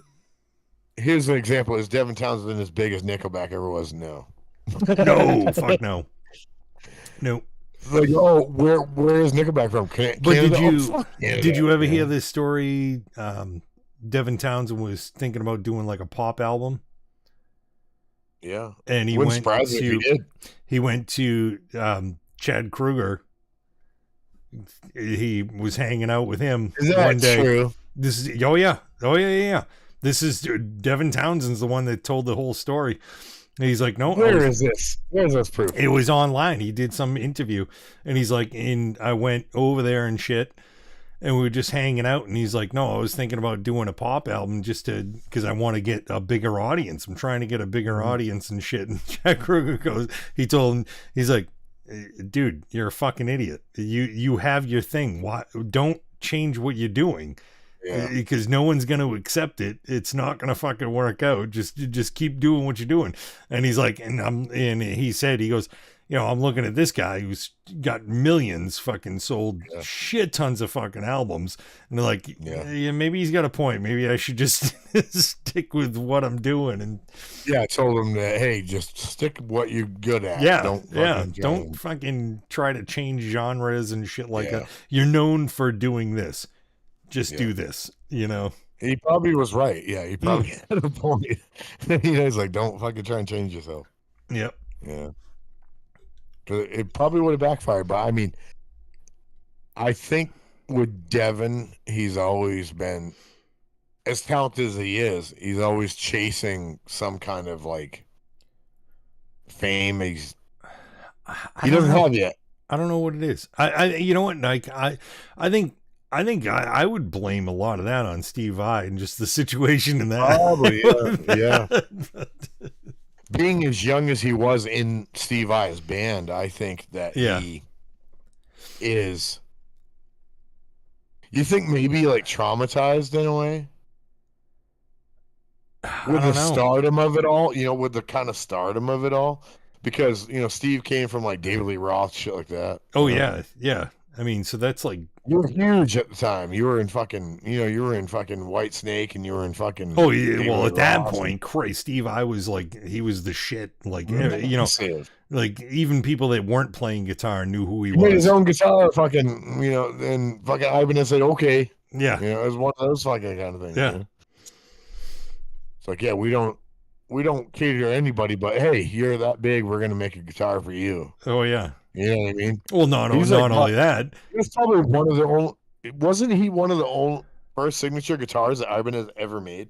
Here's an example: is Devin Townsend as big as Nickelback ever was? No. No, fuck no. No. Like, oh, where is Nickelback from? But Canada? did you Oh, fuck Canada, did you ever hear man. this story? Devin Townsend was thinking about doing like a pop album, Yeah, and he wouldn't went surprise me if to he did. he went to Chad Kruger. He was hanging out with him Is that one day. true? This is yeah. This is Devin Townsend's the one that told the whole story. And he's like, no, Where is this? Where's this proof? it was online. He did some interview, and he's like, I went over there and shit, and we were just hanging out. And he's like, no, I was thinking about doing a pop album because I want to get a bigger audience. I'm trying to get a bigger audience and shit. And Jack Kruger he told him, he's like, dude, you're a fucking idiot. You have your thing. Why don't change what you're doing? Yeah. Because no one's going to accept it. It's not going to fucking work out. Just keep doing what you're doing. And he's like, and he said, he goes, you know, I'm looking at this guy who's got millions fucking sold shit tons of fucking albums. And they're like, yeah, maybe he's got a point. Maybe I should just stick with what I'm doing. And Yeah, I told him that, hey, just stick what you're good at. Don't fucking try to change genres and shit like Yeah. that. You're known for doing this. Just do this, you know? He probably was right. Yeah, he probably had a point. He's like, don't fucking try and change yourself. Yep. Yeah. 'Cause it probably would have backfired. But I mean, I think with Devin, he's always been, as talented as he is, he's always chasing some kind of like fame. He doesn't have yet. I don't know what it is. I you know what? Like I think I would blame a lot of that on Steve Vai and just the situation in that. Probably, yeah. Being as young as he was in Steve Vai's band, I think that he is. You think maybe like traumatized in a way with the stardom of it all? You know, with the kind of stardom of it all, because you know Steve came from like David Lee Roth, shit like that. Oh yeah. I mean, so that's like you were huge at the time. You were in fucking, you were in fucking White Snake, and you were in fucking. Oh yeah. David Well, Lee at that Roth point, Christ, Steve, I was like, he was the shit. Like you know, Massive. like even people that weren't playing guitar knew who he He made was. his own guitar, fucking, and fucking Ibanez said, okay. Yeah. It was one of those fucking kind of things. Yeah. You know? It's like, yeah, we don't cater to anybody, but hey, you're that big, we're gonna make a guitar for you. Oh yeah. You know what I mean? Well, not He's only that. He was probably one of the only. Wasn't he one of the only first signature guitars that Ibanez ever made?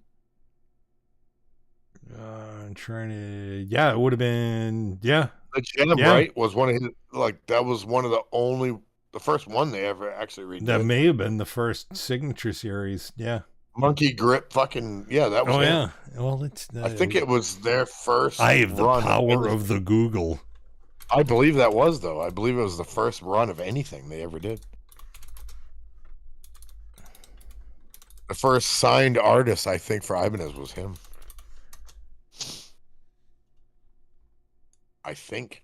I'm trying to. Yeah, it would have been. Yeah. The Gem, right? Was one of his, like, that was one of the first one they ever actually redid. That may have been the first signature series. Yeah. Monkey Grip, fucking, yeah, that was. Oh him. yeah. Well, it's. I think it was their first. I have the run power of the Google. I believe that was, though. I believe it was the first run of anything they ever did. The first signed artist, I think, for Ibanez was him. I think.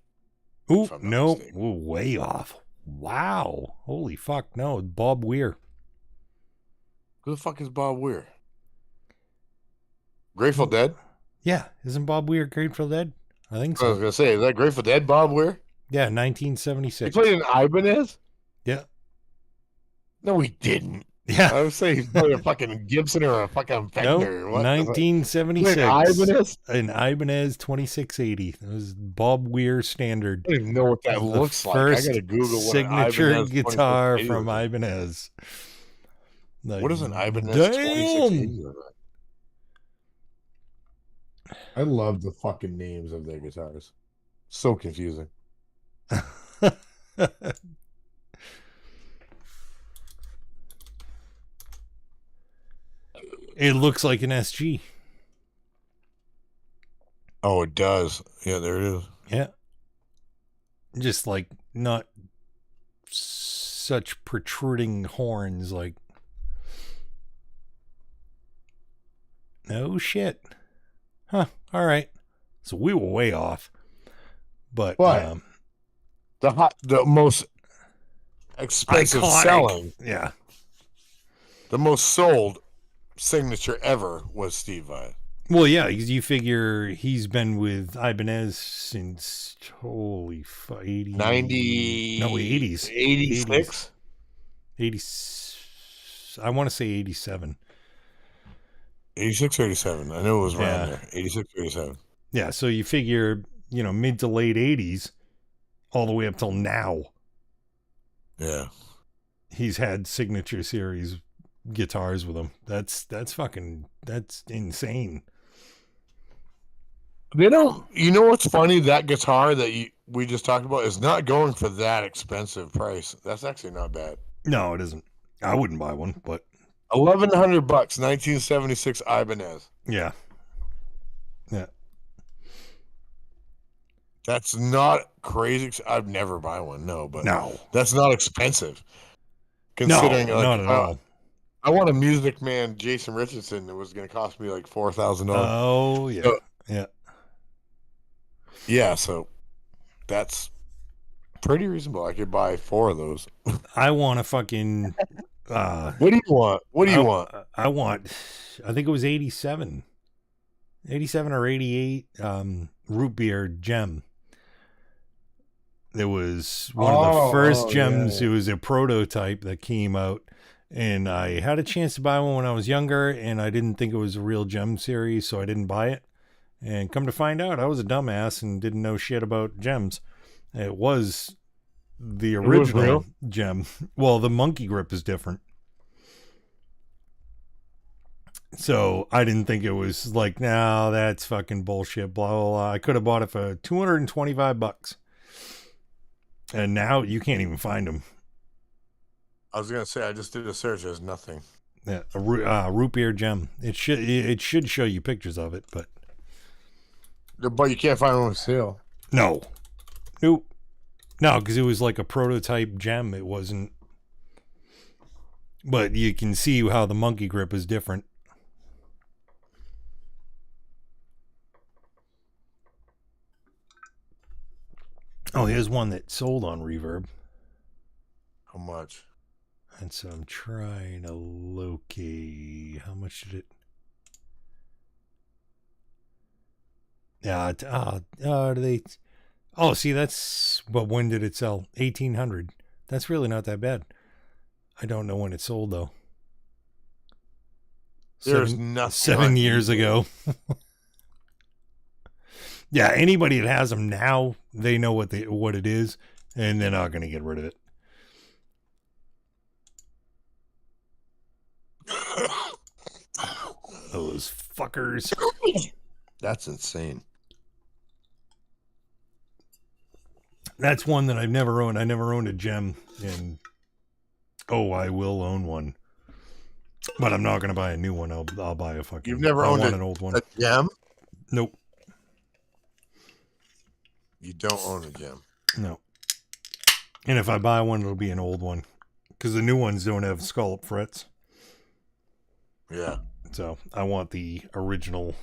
Ooh, if I'm not no. mistaken. Ooh, way off. Wow. Holy fuck. No, Bob Weir. Who the fuck is Bob Weir? Grateful Dead? Yeah. Isn't Bob Weir Grateful Dead? I think I was so. going to say, is that Grateful Dead Bob Weir? Yeah, He 1976. played in Ibanez? Yeah. No, he didn't. Yeah. I would say he played a fucking Gibson or a fucking No, Fender. What? 1976. Played Ibanez? An Ibanez 2680. That was Bob Weir standard. I don't even know what that The looks like. I first gotta Google what signature an Ibanez guitar 2680 from looks like. Ibanez. Like, What is an Ibanez damn! 2680 look like? I love the fucking names of their guitars. So confusing. It looks like an SG. Oh, it does. Yeah, there it is. Yeah. Just like not such protruding horns. Like, no shit. Huh. All right. So we were way off. But What? The most expensive iconic. selling, Yeah. the most sold signature ever was Steve Vai. Well, yeah, because you figure he's been with Ibanez since, holy fuck, 80... 90... No, 80s. 86? 80... I want to say 87. 86 or 87. I know it was around Yeah. there. 86 or 87. Yeah, so you figure, mid to late 80s, all the way up till now, Yeah. he's had signature series guitars with him. That's insane. They don't. You know what's funny? That guitar that we just talked about is not going for that expensive price. That's actually not bad. No, it isn't. I wouldn't buy one, but $1,100, 1976 Ibanez. yeah. Yeah. That's not crazy. I'd never buy one. No, but No. that's not expensive. No, Considering, not at all. I want a Music Man Jason Richardson that was going to cost me like $4,000. Oh, yeah. So- yeah. Yeah, so that's pretty reasonable. I could buy 4 of those. I want a fucking... What do you want? What do you want? I want... I think it was 87. 87 or 88 root beer gem. There was one of the first gems. Yeah. It was a prototype that came out, and I had a chance to buy one when I was younger, and I didn't think it was a real gem series, so I didn't buy it. And come to find out, I was a dumbass and didn't know shit about gems. It was the original real? gem. Well, the monkey grip is different. So I didn't think it was like, no, that's fucking bullshit, blah, blah, blah. I could have bought it for $225. And now you can't even find them. I was going to say, I just did a search. There's nothing. Yeah, a root beer gem. It should show you pictures of it, but But you can't find one for sale. no. Nope. No, because it was like a prototype gem. It wasn't. But you can see how the monkey grip is different. Oh, here's one that sold on Reverb. How much? And so I'm trying to locate. How much did it? Yeah. Do they? Oh, see, that's. But when did it sell? 1800. That's really not that bad. I don't know when it sold though. There's nothing. 7 years ago. Yeah, anybody that has them now, they know what it is, and they're not going to get rid of it. Those fuckers. That's insane. That's one that I've never owned. I never owned a gem, and I will own one, but I'm not going to buy a new one. I'll buy a fucking. You've never owned an old one. A gem? Nope. You don't own a gem. No. And if I buy one, it'll be an old one, because the new ones don't have scallop frets. Yeah. So I want the original.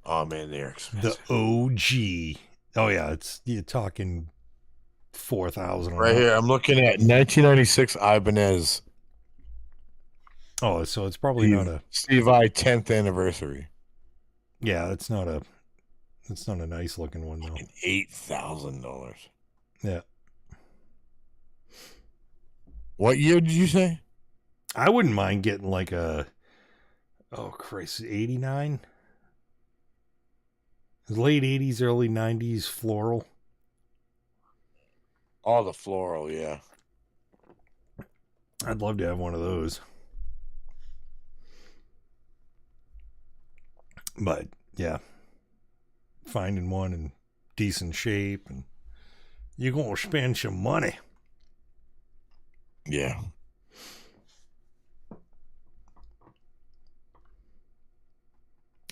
Oh man, they're expensive. The OG. Oh yeah, you're talking 4,000 right here. I'm looking at 1996 Ibanez. Oh, so it's probably not a Steve Vai 10th anniversary. Yeah, it's not a nice looking one though. $8,000. Yeah. What year did you say? I wouldn't mind getting like a 89. Late 80s, early 90s floral. Oh, the floral, yeah. I'd love to have one of those. But yeah, finding one in decent shape, and you're going to spend some money. Yeah.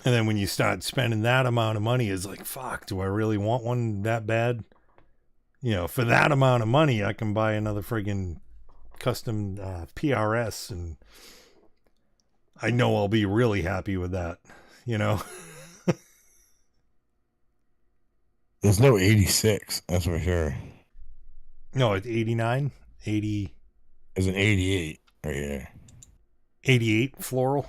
And then when you start spending that amount of money, it's like, fuck, do I really want one that bad? For that amount of money, I can buy another friggin' custom PRS, and I know I'll be really happy with that. There's no 86, that's for sure. No, it's 89, 80. There's an 88 right here. 88 floral.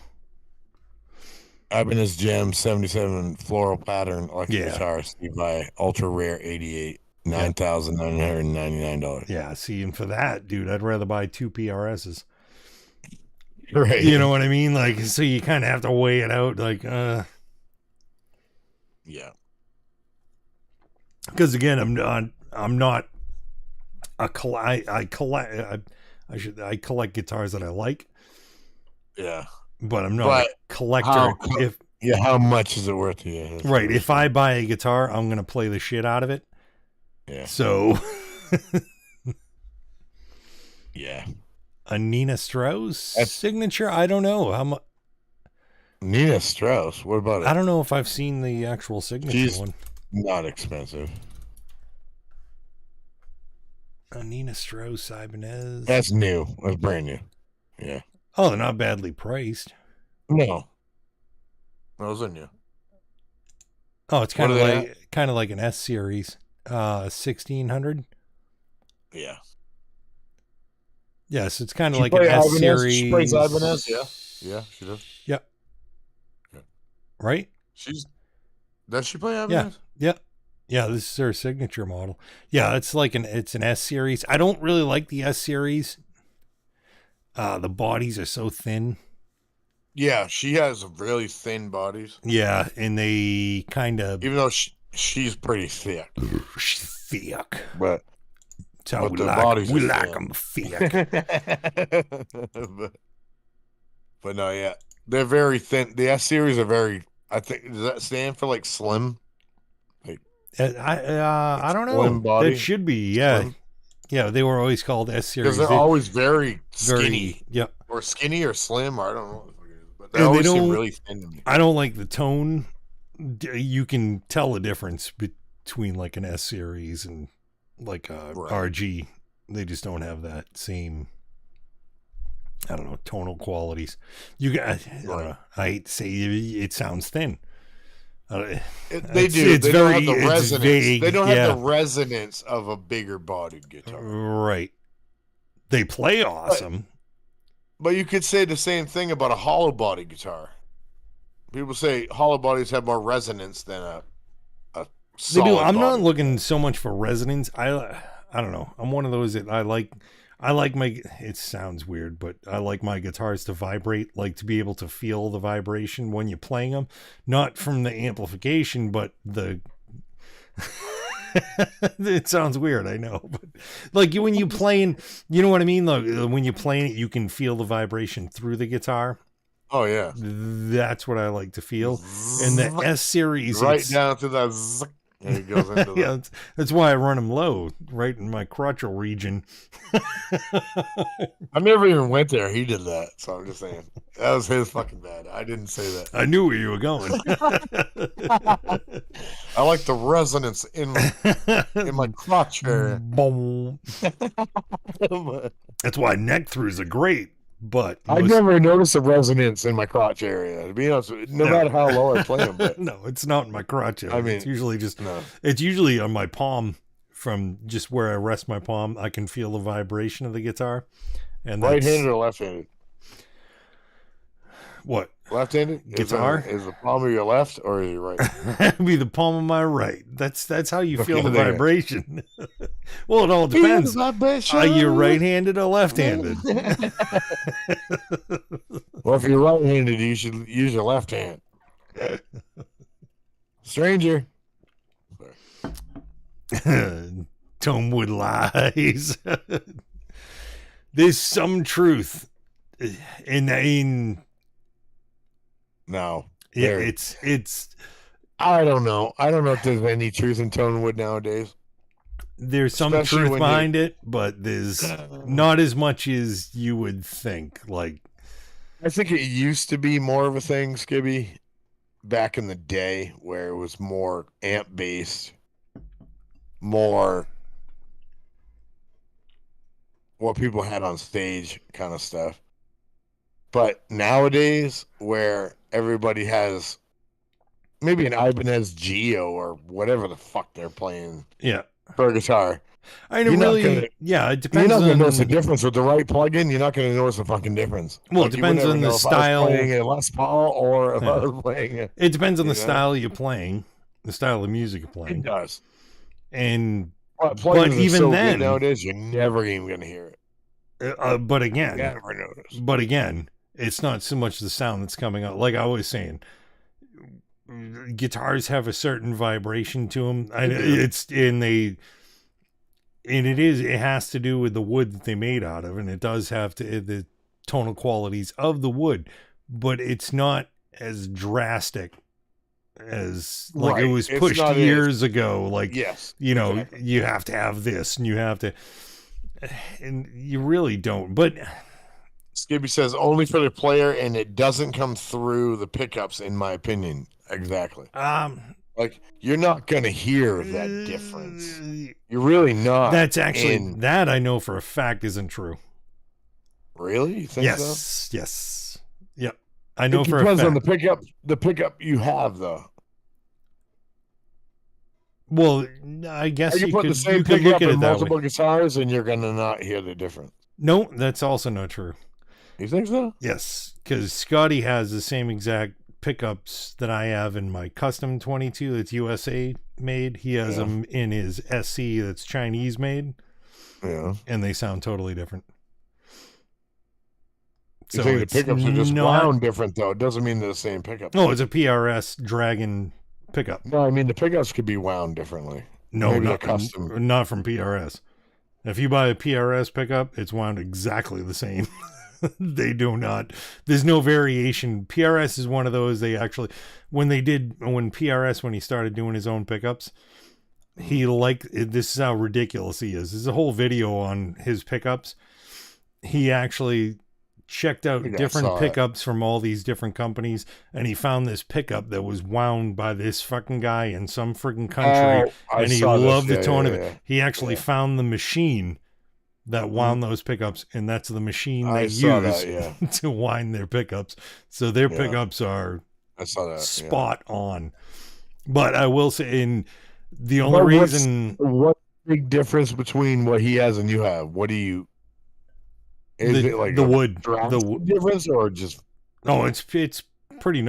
Ibanez Gem 77 floral pattern electric Yeah. guitar, Steve by ultra rare 88, $9,999. Yeah, see, and for that, dude, I'd rather buy 2 PRSs. Right. You know what I mean? Like, so you kind of have to weigh it out, like, Yeah. because again, I'm not a I collect guitars that I like, Yeah. but I'm not But a collector. how much is it worth to you? That's Right, the if I buy a guitar, I'm gonna play the shit out of it. Yeah. So, Yeah. a Nina Strauss That's- signature. I don't know how much. Nina Strauss. What about it? I don't know if I've seen the actual signature one. Not expensive. A Nina Strauss Ibanez. That's new. That's brand new. Yeah. Oh, they're not badly priced. No. Those are new. Oh, it's What kind are of they like an S series, 1600. Yeah. Yes, it's kind of She like an play S Ibanez? series. She plays Ibanez, yeah. Yeah, she does. Right? Does she play Yeah. Ibanez? Yeah, this is her signature model. Yeah, it's an S series. I don't really like the S series. The bodies are so thin. Yeah, she has really thin bodies. Yeah, and they kind of Even though she's pretty thick. thick. But That's how But we the like bodies we are like thin. them thick. but no, yeah. They're very thin. The S series are very, I think, does that stand for like slim? I don't know. Slim body? That should be, yeah. Slim? Yeah, they were always called S series. Because they're always very skinny. very, yeah. Or skinny or slim, or I don't know what the fuck it is. But they And they always seem don't- really thin to me. I don't like the tone. You can tell the difference between like an S series and like a Right. RG. They just don't have that same, I don't know, tonal qualities. I don't know, I hate to say it sounds thin. They It's- do. it's They don't have the very- it's resonance. vague, They don't yeah. have the resonance of a bigger bodied guitar. Right. They play awesome. But you could say the same thing about a hollow body guitar. People say hollow bodies have more resonance than a They solid do. I'm not body. looking so much for resonance. I don't know. I'm one of those that I like my, it sounds weird, but I like my guitars to vibrate, like to be able to feel the vibration when you're playing them, not from the amplification, but the it sounds weird, I know, but like when you playing, you know what I mean? Like when you're playing it, you can feel the vibration through the guitar. Oh yeah. That's what I like to feel. And the S series, right it's- down to that zzz, and it goes into the yeah, that's why I run them low, right in my crotchal region. I never even went there. He did that, so I'm just saying that was his fucking bad. I didn't say that. I knew where you were going. I like the resonance in my crotch area. Boom. That's why neck throughs are great, but I never noticed the resonance in my crotch area. To be honest, with you, no matter how low I play them, but no, it's not in my crotch. I mean, it's usually just no. it's usually on my palm. From just where I rest my palm, I can feel the vibration of the guitar. And that's- Right-handed or left-handed? What? Left-handed Guitar? is the palm of your left or your right? It'd be the palm of my right. That's how you feel the there. vibration. Well, it all depends. Are you right-handed or left-handed? Well, if you're right-handed, you should use your left hand. Stranger. Tonewood lies. There's some truth in No. yeah, There. it's I don't know. I don't know if there's any truth in Tonewood nowadays. there's some Especially truth when you- behind it, but there's not as much as you would think. Like, I think it used to be more of a thing, Skibby, back in the day where it was more amp based, more what people had on stage kind of stuff. But nowadays, where everybody has maybe an Ibanez Geo or whatever the fuck they're playing Yeah. for a guitar, I You're not really, gonna- yeah, it you're depends not going to notice the on, difference with the right plug-in. You're not going to notice the fucking difference. well, it Like, you would depends never on the know if I was style. playing a Les Paul or if I Yeah. was playing it. It depends on You the know? style you're playing, the style of music you're It playing. does. And, But plugins are even so then- good nowadays, you're never even going to hear it. but again, Never notice. But again, it's not so much the sound that's coming out. Like I was saying, guitars have a certain vibration to them. It has to do with the wood that they made out of, and it does have to the tonal qualities of the wood, but it's not as drastic as like it was It's pushed not years ago. Like, Yes. you know, exactly. you have to have this and you have to, and you really don't. But Skibby says only for the player, and it doesn't come through the pickups, in my opinion. Exactly. Like, you're not going to hear that difference. You're really not. That's actually, in- that I know for a fact isn't true. Really? You think so? Yes. Yep. I know It for a depends fact. on the pickup you have, though. Well, I guess You you put could, the same you could pickup look at in it that multiple way. guitars, and you're going to not hear the difference. No, that's also not true. You think so? Yes, because Scotty has the same exact pickups that I have in my custom 22 that's USA made. He has Yeah. them in his SC that's Chinese made, Yeah. and they sound totally different. You think the it's pickups are just not- wound different, though. It doesn't mean they're the same pickup. No, it's a PRS Dragon pickup. No, I mean, the pickups could be wound differently. No, Maybe not they're custom. Not from PRS. If you buy a PRS pickup, it's wound exactly the same. They do not. There's no variation. PRS is one of those. They actually, when PRS, when he started doing his own pickups, he this is how ridiculous he is. There's a whole video on his pickups. He actually checked out think I different saw it. pickups from all these different companies, and he found this pickup that was wound by this fucking guy in some freaking country, I and he saw this. loved the Yeah, tone yeah, of it. yeah. He actually Yeah. found the machine that wound those pickups, and that's the machine I they saw use that, yeah. to wind their pickups. So their Yeah. pickups are I saw that. yeah. spot on. But I will say, in the only But what's- reason What big difference between what he has and you have? What do you? Is the, it like the a wood, drastic difference, or just it's pretty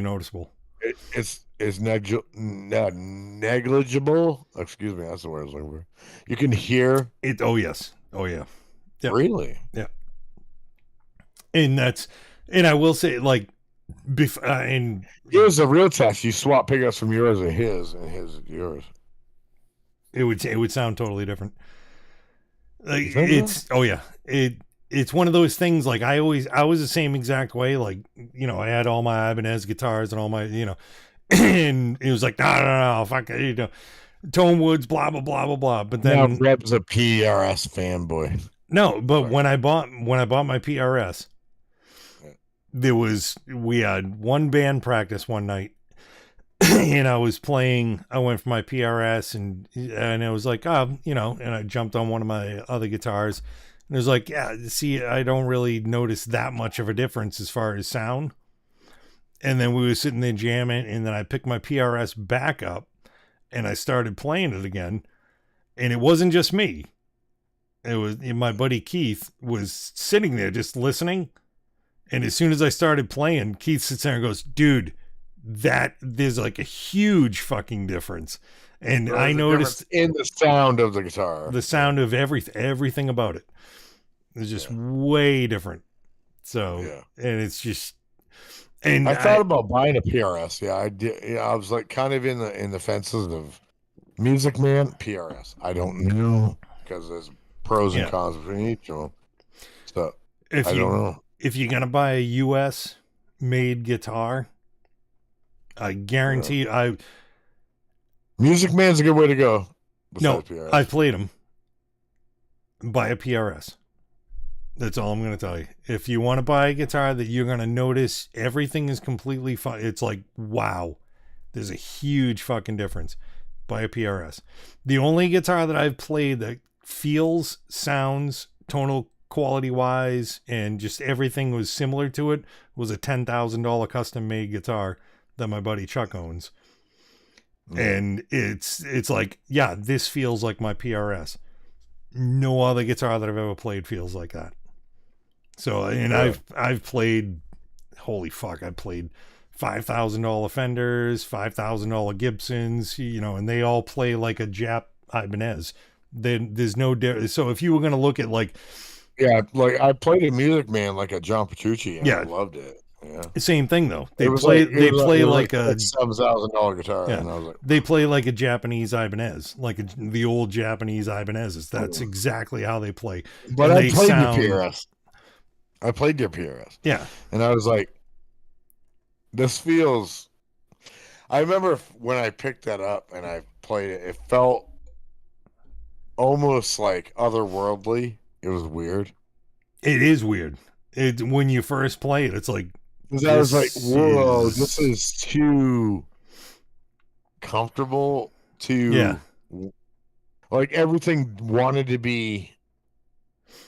noticeable. it's negligible? Excuse me, that's the word I was looking for. You can hear. Oh yes, oh yeah. Yep. Really? And I will say, like, and Here's a real test. You swap pickups from yours and his yours. it would sound totally different. Like, You think so? oh yeah, it's one of those things. Like, I was the same exact way. Like, you know, I had all my Ibanez guitars and all my, you know, and it was like, no, fuck it, you know, tone woods, blah blah blah blah blah. But Now then Reb's a PRS fanboy. no, but Sorry. when I bought my PRS, we had one band practice one night. And I went for my PRS, and it was like, you know, and I jumped on one of my other guitars, and it was like, yeah, see, I don't really notice that much of a difference as far as sound. And then we were sitting there jamming, and then I picked my PRS back up, and I started playing it again, and it wasn't just me. It was my buddy Keith was sitting there just listening, and as soon as I started playing, Keith sits there and goes, dude, there's like a huge fucking difference. And There's I a noticed difference in the sound of the guitar. the sound of everything about it is just way different. So, Yeah. and it's just, and I thought about buying a PRS. Yeah, I did. Yeah, I was like kind of in the fences of Music Man, PRS. I don't know because there's pros and Yeah. cons between each of them. So if I don't know. if you're gonna buy a US made guitar, I guarantee Music Man's a good way to go. no, besides PRS. I've played them. Buy a PRS. That's all I'm going to tell you. If you want to buy a guitar that you're going to notice everything is completely fine, it's like, wow, there's a huge fucking difference. Buy a PRS. The only guitar that I've played that feels, sounds tonal quality wise, and just everything was similar to it, was a $10,000 custom made guitar that my buddy Chuck owns. And it's like, yeah, this feels like my PRS. No other guitar that I've ever played feels like that. So, and I've played, holy fuck, I've played $5,000 Fenders, $5,000 Gibsons, and they all play like a Jap Ibanez. There's no so if you were going to look at like, yeah, like I played a Music Man like a John Petrucci, and I loved it. Yeah, same thing though. They play like a $7,000 guitar, yeah, and I was like, they play like a Japanese Ibanez, like the old Japanese Ibanezes. That's exactly how they play. But I played your PRS. I played your PRS. Yeah, and I was like, this feels. I remember when I picked that up and I played it, it felt almost like otherworldly. It was weird. It is weird. When you first play it, it's like, I was like, whoa, this is too comfortable. Like everything wanted to be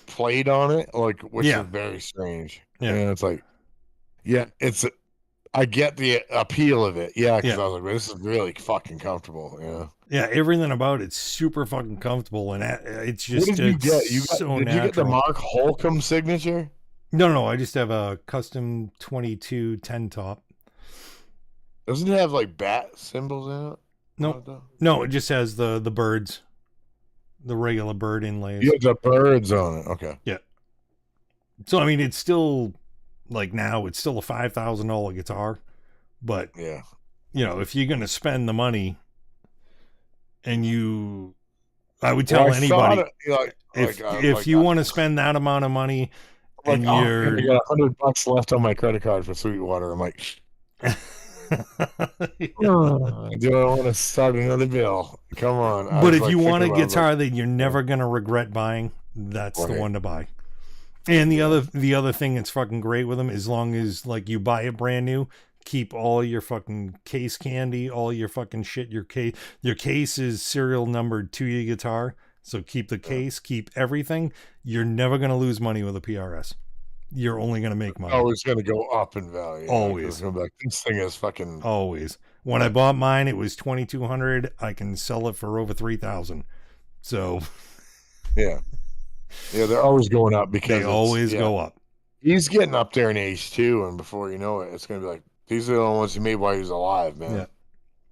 played on it, like, which is very strange. Yeah, and it's like, I get the appeal of it. Yeah, because I was like, this is really fucking comfortable. Yeah, everything about it's super fucking comfortable, and it's just. What did you get? Did you get the Mark Holcomb signature? No, I just have a custom 22 10 top. Doesn't it have like bat symbols in it? No, it just has the birds, the regular bird inlays. You have the birds on it. Okay. Yeah. So I mean, it's still like now it's still a $5,000 guitar, but yeah, if you're gonna spend the money, and I would tell anybody if you want to spend that amount of money. Like, and you got $100 left on my credit card for Sweetwater. I'm like, do I want to start another bill? Come on. But if you want a guitar that you're never gonna regret buying, that's the one to buy. And the other thing that's fucking great with them, as long as like you buy it brand new, keep all your fucking case candy, all your fucking shit. Your case is serial numbered to your guitar. So keep the case, keep everything. You're never going to lose money with a PRS. You're only going to make money. Always going to go up in value. Always. Like, this thing is fucking. Always. When I bought mine, it was $2,200. I can sell it for over $3,000. So. Yeah. Yeah, they're always going up because they always go up. He's getting up there in age too, and before you know it, it's going to be like, these are the ones he made while he was alive, man. Yeah.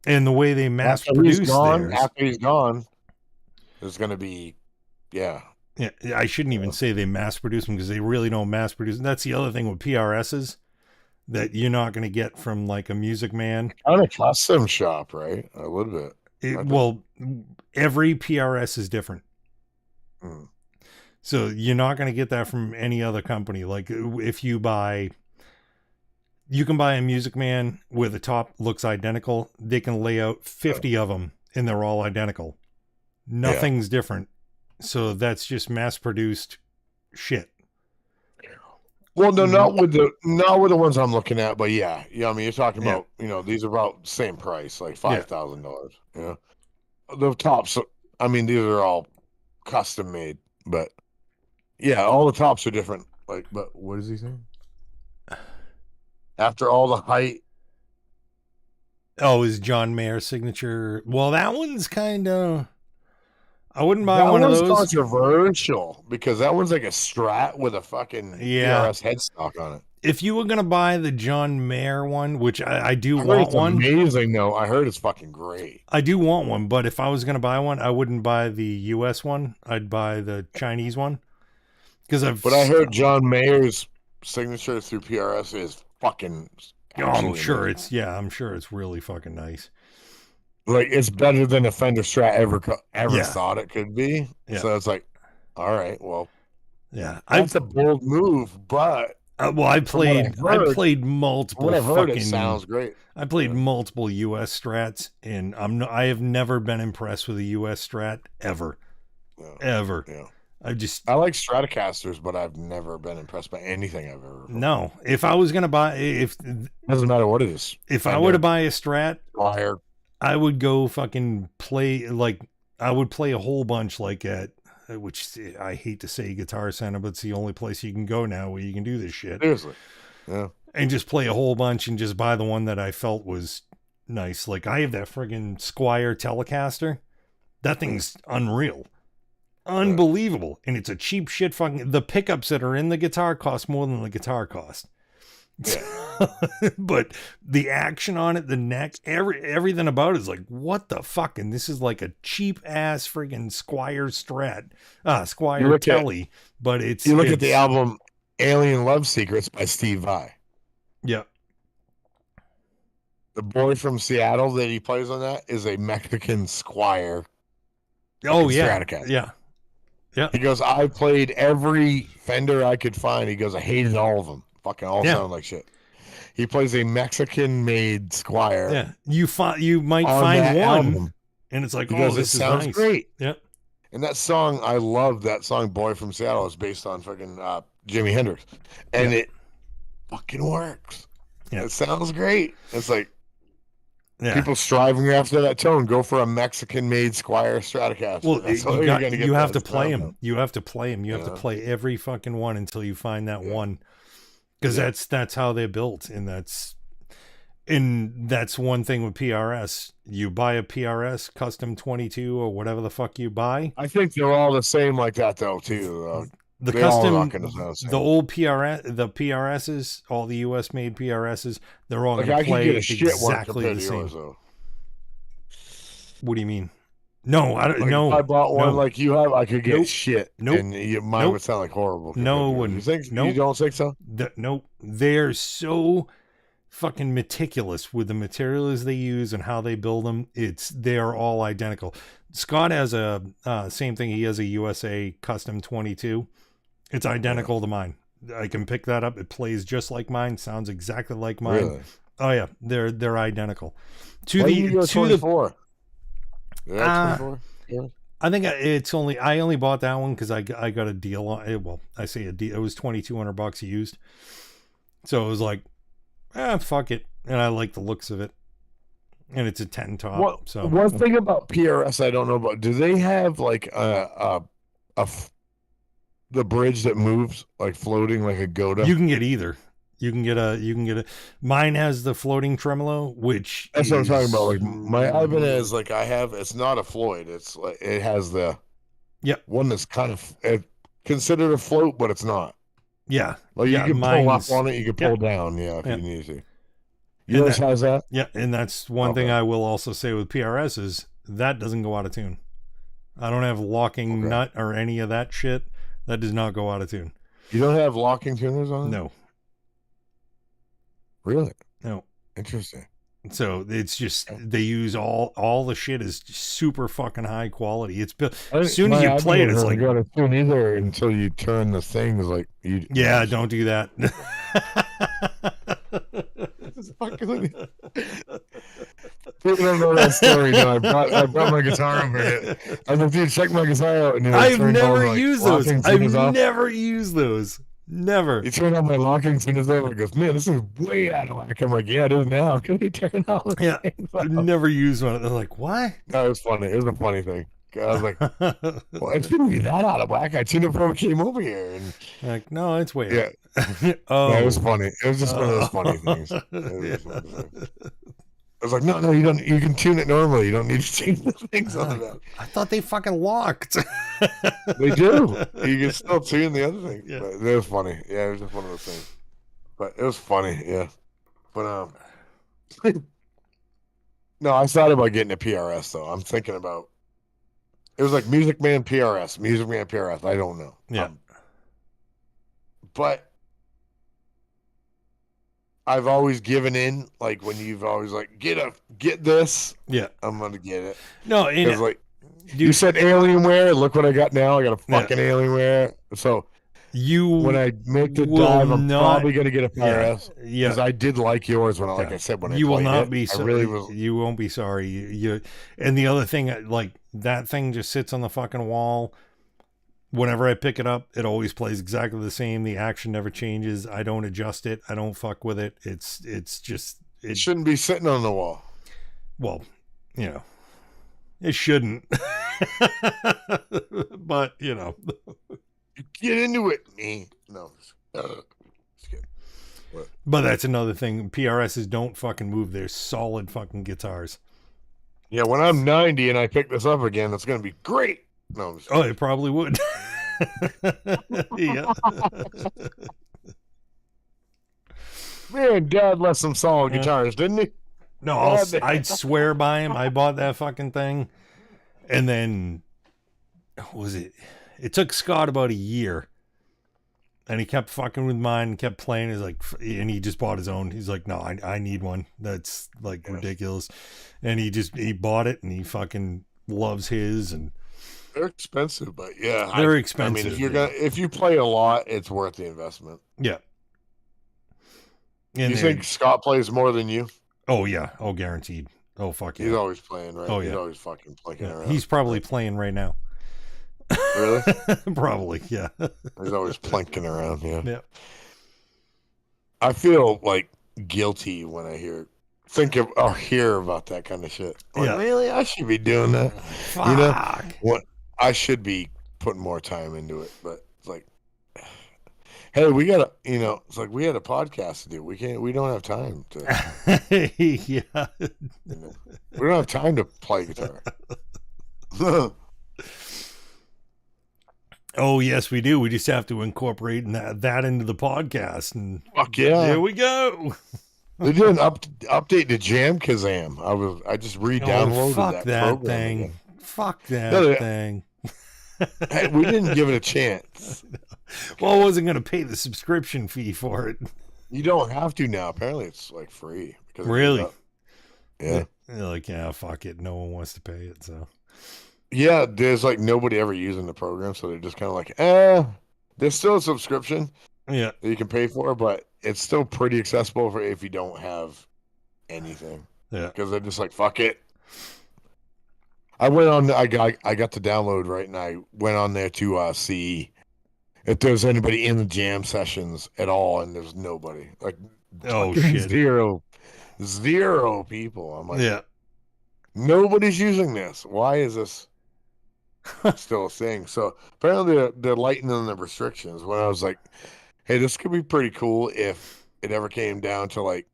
And the way they mass produce theirs. After he's gone. There's going to be, Yeah, I shouldn't even say they mass produce them because they really don't mass produce. And that's the other thing with PRSs that you're not going to get from like a Music Man. Kind of custom shop, right? A little bit. Well, every PRS is different. So you're not going to get that from any other company. Like if you can buy a Music Man where the top looks identical. They can lay out 50 of them and they're all identical. Nothing's different. So that's just mass produced shit. Well, no, not with the ones I'm looking at, but yeah. I mean, you're talking about, these are about same price, like $5,000. Yeah. The tops, I mean, these are all custom made, but yeah, all the tops are different. Like, but what is he saying? After all the height. Oh, is John Mayer's signature? Well, that one's kind of. I wouldn't buy one of those. That one's controversial because that one's like a Strat with a fucking PRS headstock on it. If you were going to buy the John Mayer one, which I do want one. Amazing, though. I heard it's fucking great. I do want one, but if I was going to buy one, I wouldn't buy the US one. I'd buy the Chinese one. But I heard John Mayer's signature through PRS is fucking. I'm sure it's really fucking nice. Like, it's better than a Fender Strat ever thought it could be. Yeah. So it's like, all right, well, that's a bold move, but I played multiple. What I've heard, it sounds great. I played multiple US Strats, and I have never been impressed with a US Strat ever. Ever. Yeah. I like Stratocasters, but I've never been impressed by anything I've ever heard. No. If I was gonna buy doesn't matter what it is. If I were to buy a Strat, wire, I would go fucking play, like, I would play a whole bunch like at which I hate to say Guitar Center, but it's the only place you can go now where you can do this shit. Seriously. Yeah. And just play a whole bunch and just buy the one that I felt was nice. Like I have that friggin' Squire Telecaster. That thing's unreal. Unbelievable. And it's a cheap shit fucking, the pickups that are in the guitar cost more than the guitar cost. Yeah. But the action on it, the neck, everything about it is like, what the fuck? And this is like a cheap ass friggin' Squire Squire Telly. But it's, you look at the album Alien Love Secrets by Steve Vai. Yeah. The boy from Seattle that he plays on that is a Mexican Squire. Oh yeah. Stratocaster. Yeah. Yeah. He goes, I played every Fender I could find. He goes, I hated all of them. Fucking all sound like shit. He plays a Mexican-made Squire. Yeah. You might find one, album, and it's like, he goes, this sounds nice. Great. Yeah. And that song, I love that song. Boy from Seattle is based on fucking Jimi Hendrix, and it fucking works. Yeah. It sounds great. It's like people striving after that tone. Go for a Mexican-made Squire Stratocaster. Well, you have to play them. You have to play them. You have to play every fucking one until you find that one, because that's how they're built, and that's one thing with PRS. You buy a PRS custom 22 or whatever the fuck you buy. I think they're all the same like that though too. The custom, the old PRSs, all the US made PRSs, they're all going to play exactly the same. Yours, what do you mean? No, I don't know. If I bought one like you have, I could get shit. Nope. And mine would sound like horrible. No, it you think? Nope. You don't think so? Nope. They're so fucking meticulous with the materials they use and how they build them. They're all identical. Scott has a same thing. He has a USA custom 22. It's identical to mine. I can pick that up. It plays just like mine. Sounds exactly like mine. Really? Oh yeah, they're identical. Why do you go 24? Yeah, 24. Yeah. I think I only bought that one because I got a deal on it. Well, I say a deal. It was $2,200 used. So it was like, fuck it. And I like the looks of it. And it's a 10 top. So one thing about PRS I don't know about, do they have like the bridge that moves, like floating like a Goda? You can get either. You can get a mine has the floating tremolo, which that's what I'm talking about. Like my Ibanez, like I have, it's not a Floyd. It's like it has the one that's kind of considered a float, but it's not. Yeah. Well, you can pull up on it, you can pull down, if you need to. Yours has that? Yeah, and that's one thing I will also say with PRS is that doesn't go out of tune. I don't have locking nut or any of that shit. That does not go out of tune. You don't have locking tuners on it? No. Really? No. Interesting. So it's just they use all the shit is super fucking high quality. It's built as soon as you play it, it's like got to tune either until you turn the things like you. Yeah, don't do that. People don't know that story. No, I brought my guitar over here. I was like, dude, check my guitar out. And I've never used those. I've never used those. Never. You turn on my locking tuners over and goes, man, this is way out of whack. I'm like, yeah, it is now. Can we turn all the things I've never used one. They're like, what? No, it was funny. It was a funny thing. I was like, well, it shouldn't be that out of whack. I tuned it before we came over here. And like, no, it's weird. Yeah. Yeah, it was funny. It was just one of those funny things. I was like, no, you don't. You can tune it normally. You don't need to change the things on that. I thought they fucking locked. They do. You can still tune the other thing. Yeah. But it was funny. Yeah, it was just one of those things. But it was funny. Yeah. But no, I thought about getting a PRS though. I'm thinking about. It was like Music Man PRS. I don't know. Yeah. But I've always given in, like when you've always like get this. Yeah, I'm gonna get it. No, it's like you said Alienware. Look what I got now. I got a fucking Alienware. So when I make the dive, I'm probably gonna get a PRS. Yeah, because I did like yours when I said when you I will not it, be. I really was. You won't be sorry. You and the other thing, like that thing just sits on the fucking wall. Whenever I pick it up, it always plays exactly the same. The action never changes. I don't adjust it. I don't fuck with it. It's just... It shouldn't be sitting on the wall. Well, it shouldn't. But you know, Get into it, me. No, just kidding. What? but that's another thing. PRSs don't fucking move. They're solid fucking guitars. Yeah, when I'm 90 and I pick this up again, it's gonna be great. No, I'm just Oh, it probably would. Yeah. man, Dad left some solid Yeah. guitars, didn't he? No, God, I'd swear by him. I bought that fucking thing, and then what was it? It took Scott about a year, and he kept fucking with mine and kept playing. He's like, and he just bought his own. He's like, no, I need one. That's like ridiculous. And he bought it, and he fucking loves his. And They're expensive, but yeah, they're expensive. I mean, if you play a lot, it's worth the investment. Yeah. You think Scott plays more than you? Oh yeah. Oh, guaranteed. Oh fuck yeah. He's always playing, right? Oh, yeah. He's always fucking playing around. He's probably playing right now. Really? Probably, yeah. He's always plinking around. Yeah. Yeah. I feel like guilty when I hear about that kind of shit. Like, Yeah. really? I should be doing that. Fuck. You know what? I should be putting more time into it, but it's like, hey, we gotta, it's like we had a podcast to do. We don't have time to, Yeah. we don't have time to play guitar. Oh yes, we do. We just have to incorporate that into the podcast, and Fuck yeah. there we go. They did an update to Jam Kazam. I just re-downloaded fuck that program thing. again. Fuck that No, thing. Hey, we didn't give it a chance. Well, I wasn't going to pay the subscription fee for it. You don't have to now. Apparently, it's like free. Because Really? Yeah. They're like, yeah, fuck it. No one wants to pay it, so. Yeah, there's like nobody ever using the program, so they're just kind of like, there's still a subscription Yeah. that you can pay for, but it's still pretty accessible for if you don't have anything. Yeah. Because they're just like, fuck it. I went on. I got to download right, and I went on there to see if there's anybody in the jam sessions at all, and there's nobody. Like, Oh, fucking shit. zero people. I'm like, Yeah. nobody's using this. Why is this still a thing? So apparently they're lightening the restrictions. When I was like, hey, this could be pretty cool if it ever came down to like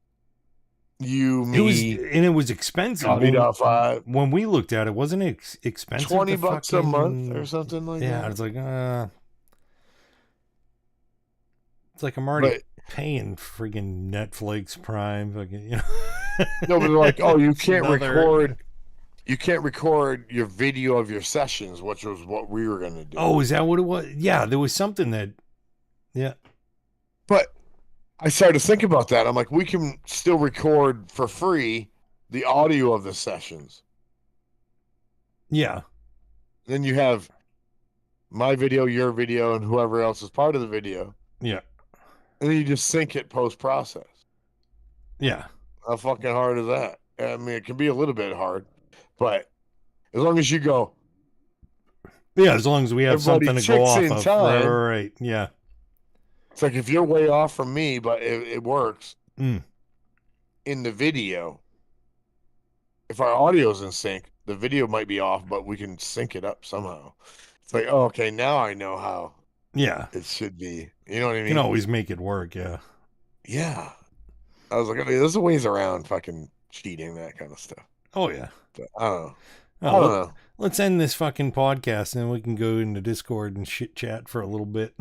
you, me, It was expensive. Bobby Dot 5. When we looked at it, wasn't it expensive? $20 a month or something like that. Yeah, it's like, it's like I'm already paying friggin' Netflix Prime, fucking, No, but they're like, oh, you It's can't another- record. You can't record your video of your sessions, which was what we were gonna do. Oh, is that what it was? Yeah, there was something that. Yeah. But I started to think about that. I'm like, we can still record for free the audio of the sessions. Yeah. Then you have my video, your video, and whoever else is part of the video. Yeah. And then you just sync it post-process. Yeah. How fucking hard is that? I mean, it can be a little bit hard, but as long as you go, Yeah, as long as we have Everybody something to go checks off in of. time. Right. Yeah. it's like if you're way off from me, but it works Mm. in the video. If our audio's in sync, the video might be off, but we can sync it up somehow. It's like, oh, okay, now I know how Yeah. it should be. You know what I You mean? can always make it work. Yeah. Yeah. I was like, I mean, there's ways around fucking cheating, that kind of stuff. Oh, yeah. But I don't know. Oh, I don't know. Let's end this fucking podcast and then we can go into Discord and shit chat for a little bit.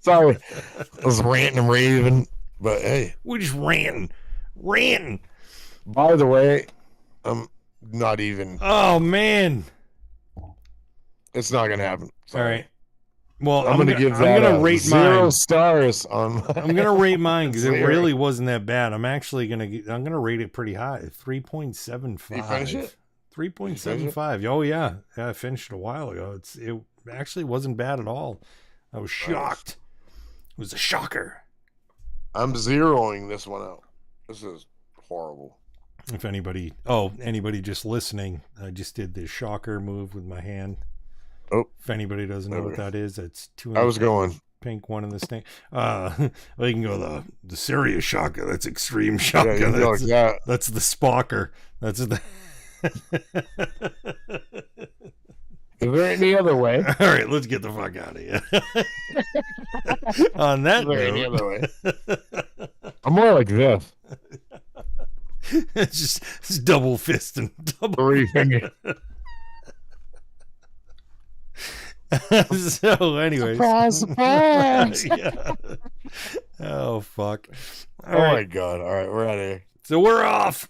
Sorry, I was ranting and raving, but hey. We just ran. By the way, I'm not even. Oh, man. It's not gonna happen. All Sorry. right. Well, I'm gonna give I'm that gonna a rate 0 mine. stars on. I'm gonna rate mine because it 0. really wasn't that bad. I'm gonna rate it pretty high, You 3.75. finish it? 3.75. Oh yeah, I finished it a while ago. It actually wasn't bad at all. I was shocked. It was a shocker. I'm zeroing this one out. This is horrible. If anybody just listening, I just did this shocker move with my hand. Oh. If anybody doesn't know what Okay. that is, it's two in I the was going. pink, one in the snake. Well, you can go the serious shocker. That's extreme Yeah, shocker. you go like that. That's the spocker. That's the Is there any other way? All right, let's get the fuck out of here. On that Is there any note, other way? I'm more like this. it's just double fist and double. 3 fingers. So, anyways. Surprise, surprise. Yeah. Oh, fuck. All Oh right. my god. All right, we're out of here. So we're off.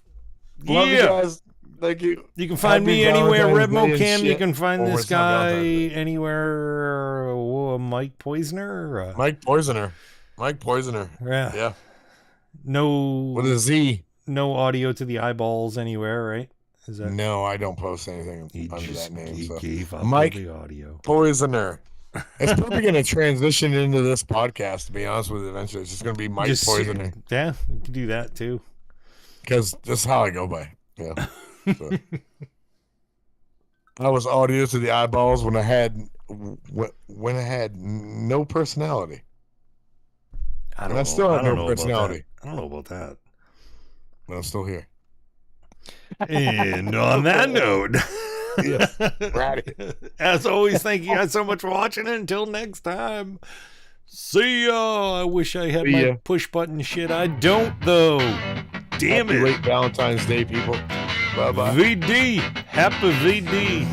Love you Yeah. guys. Thank you. You can find Happy me anywhere, Valentine's Red Day and Mocam. You shit. can find Oh, this it's not guy Valentine's anywhere. Mike Poisoner. Mike Poisoner. Mike Poisoner. Yeah. Yeah. No. With a Z. No audio to the eyeballs anywhere, right? Is that? No, I don't post anything He under just that name. he So. gave up Mike the audio. Poisoner. It's probably going to transition into this podcast, to be honest with you, eventually. It's just going to be Mike Poisoner. Yeah, you can do that too. Because this is how I go by. Yeah. So. I was audio to the eyeballs when I had no personality. I And I still have I don't no know about personality. that. I don't know about that. But I'm still here. And on that note, Yeah, right. as always, thank you guys so much for watching. Until next time, see ya. I wish I had See my ya. push button shit. I don't though. Damn Happy it. late Valentine's Day, people. Bye bye. VD. Happy VD.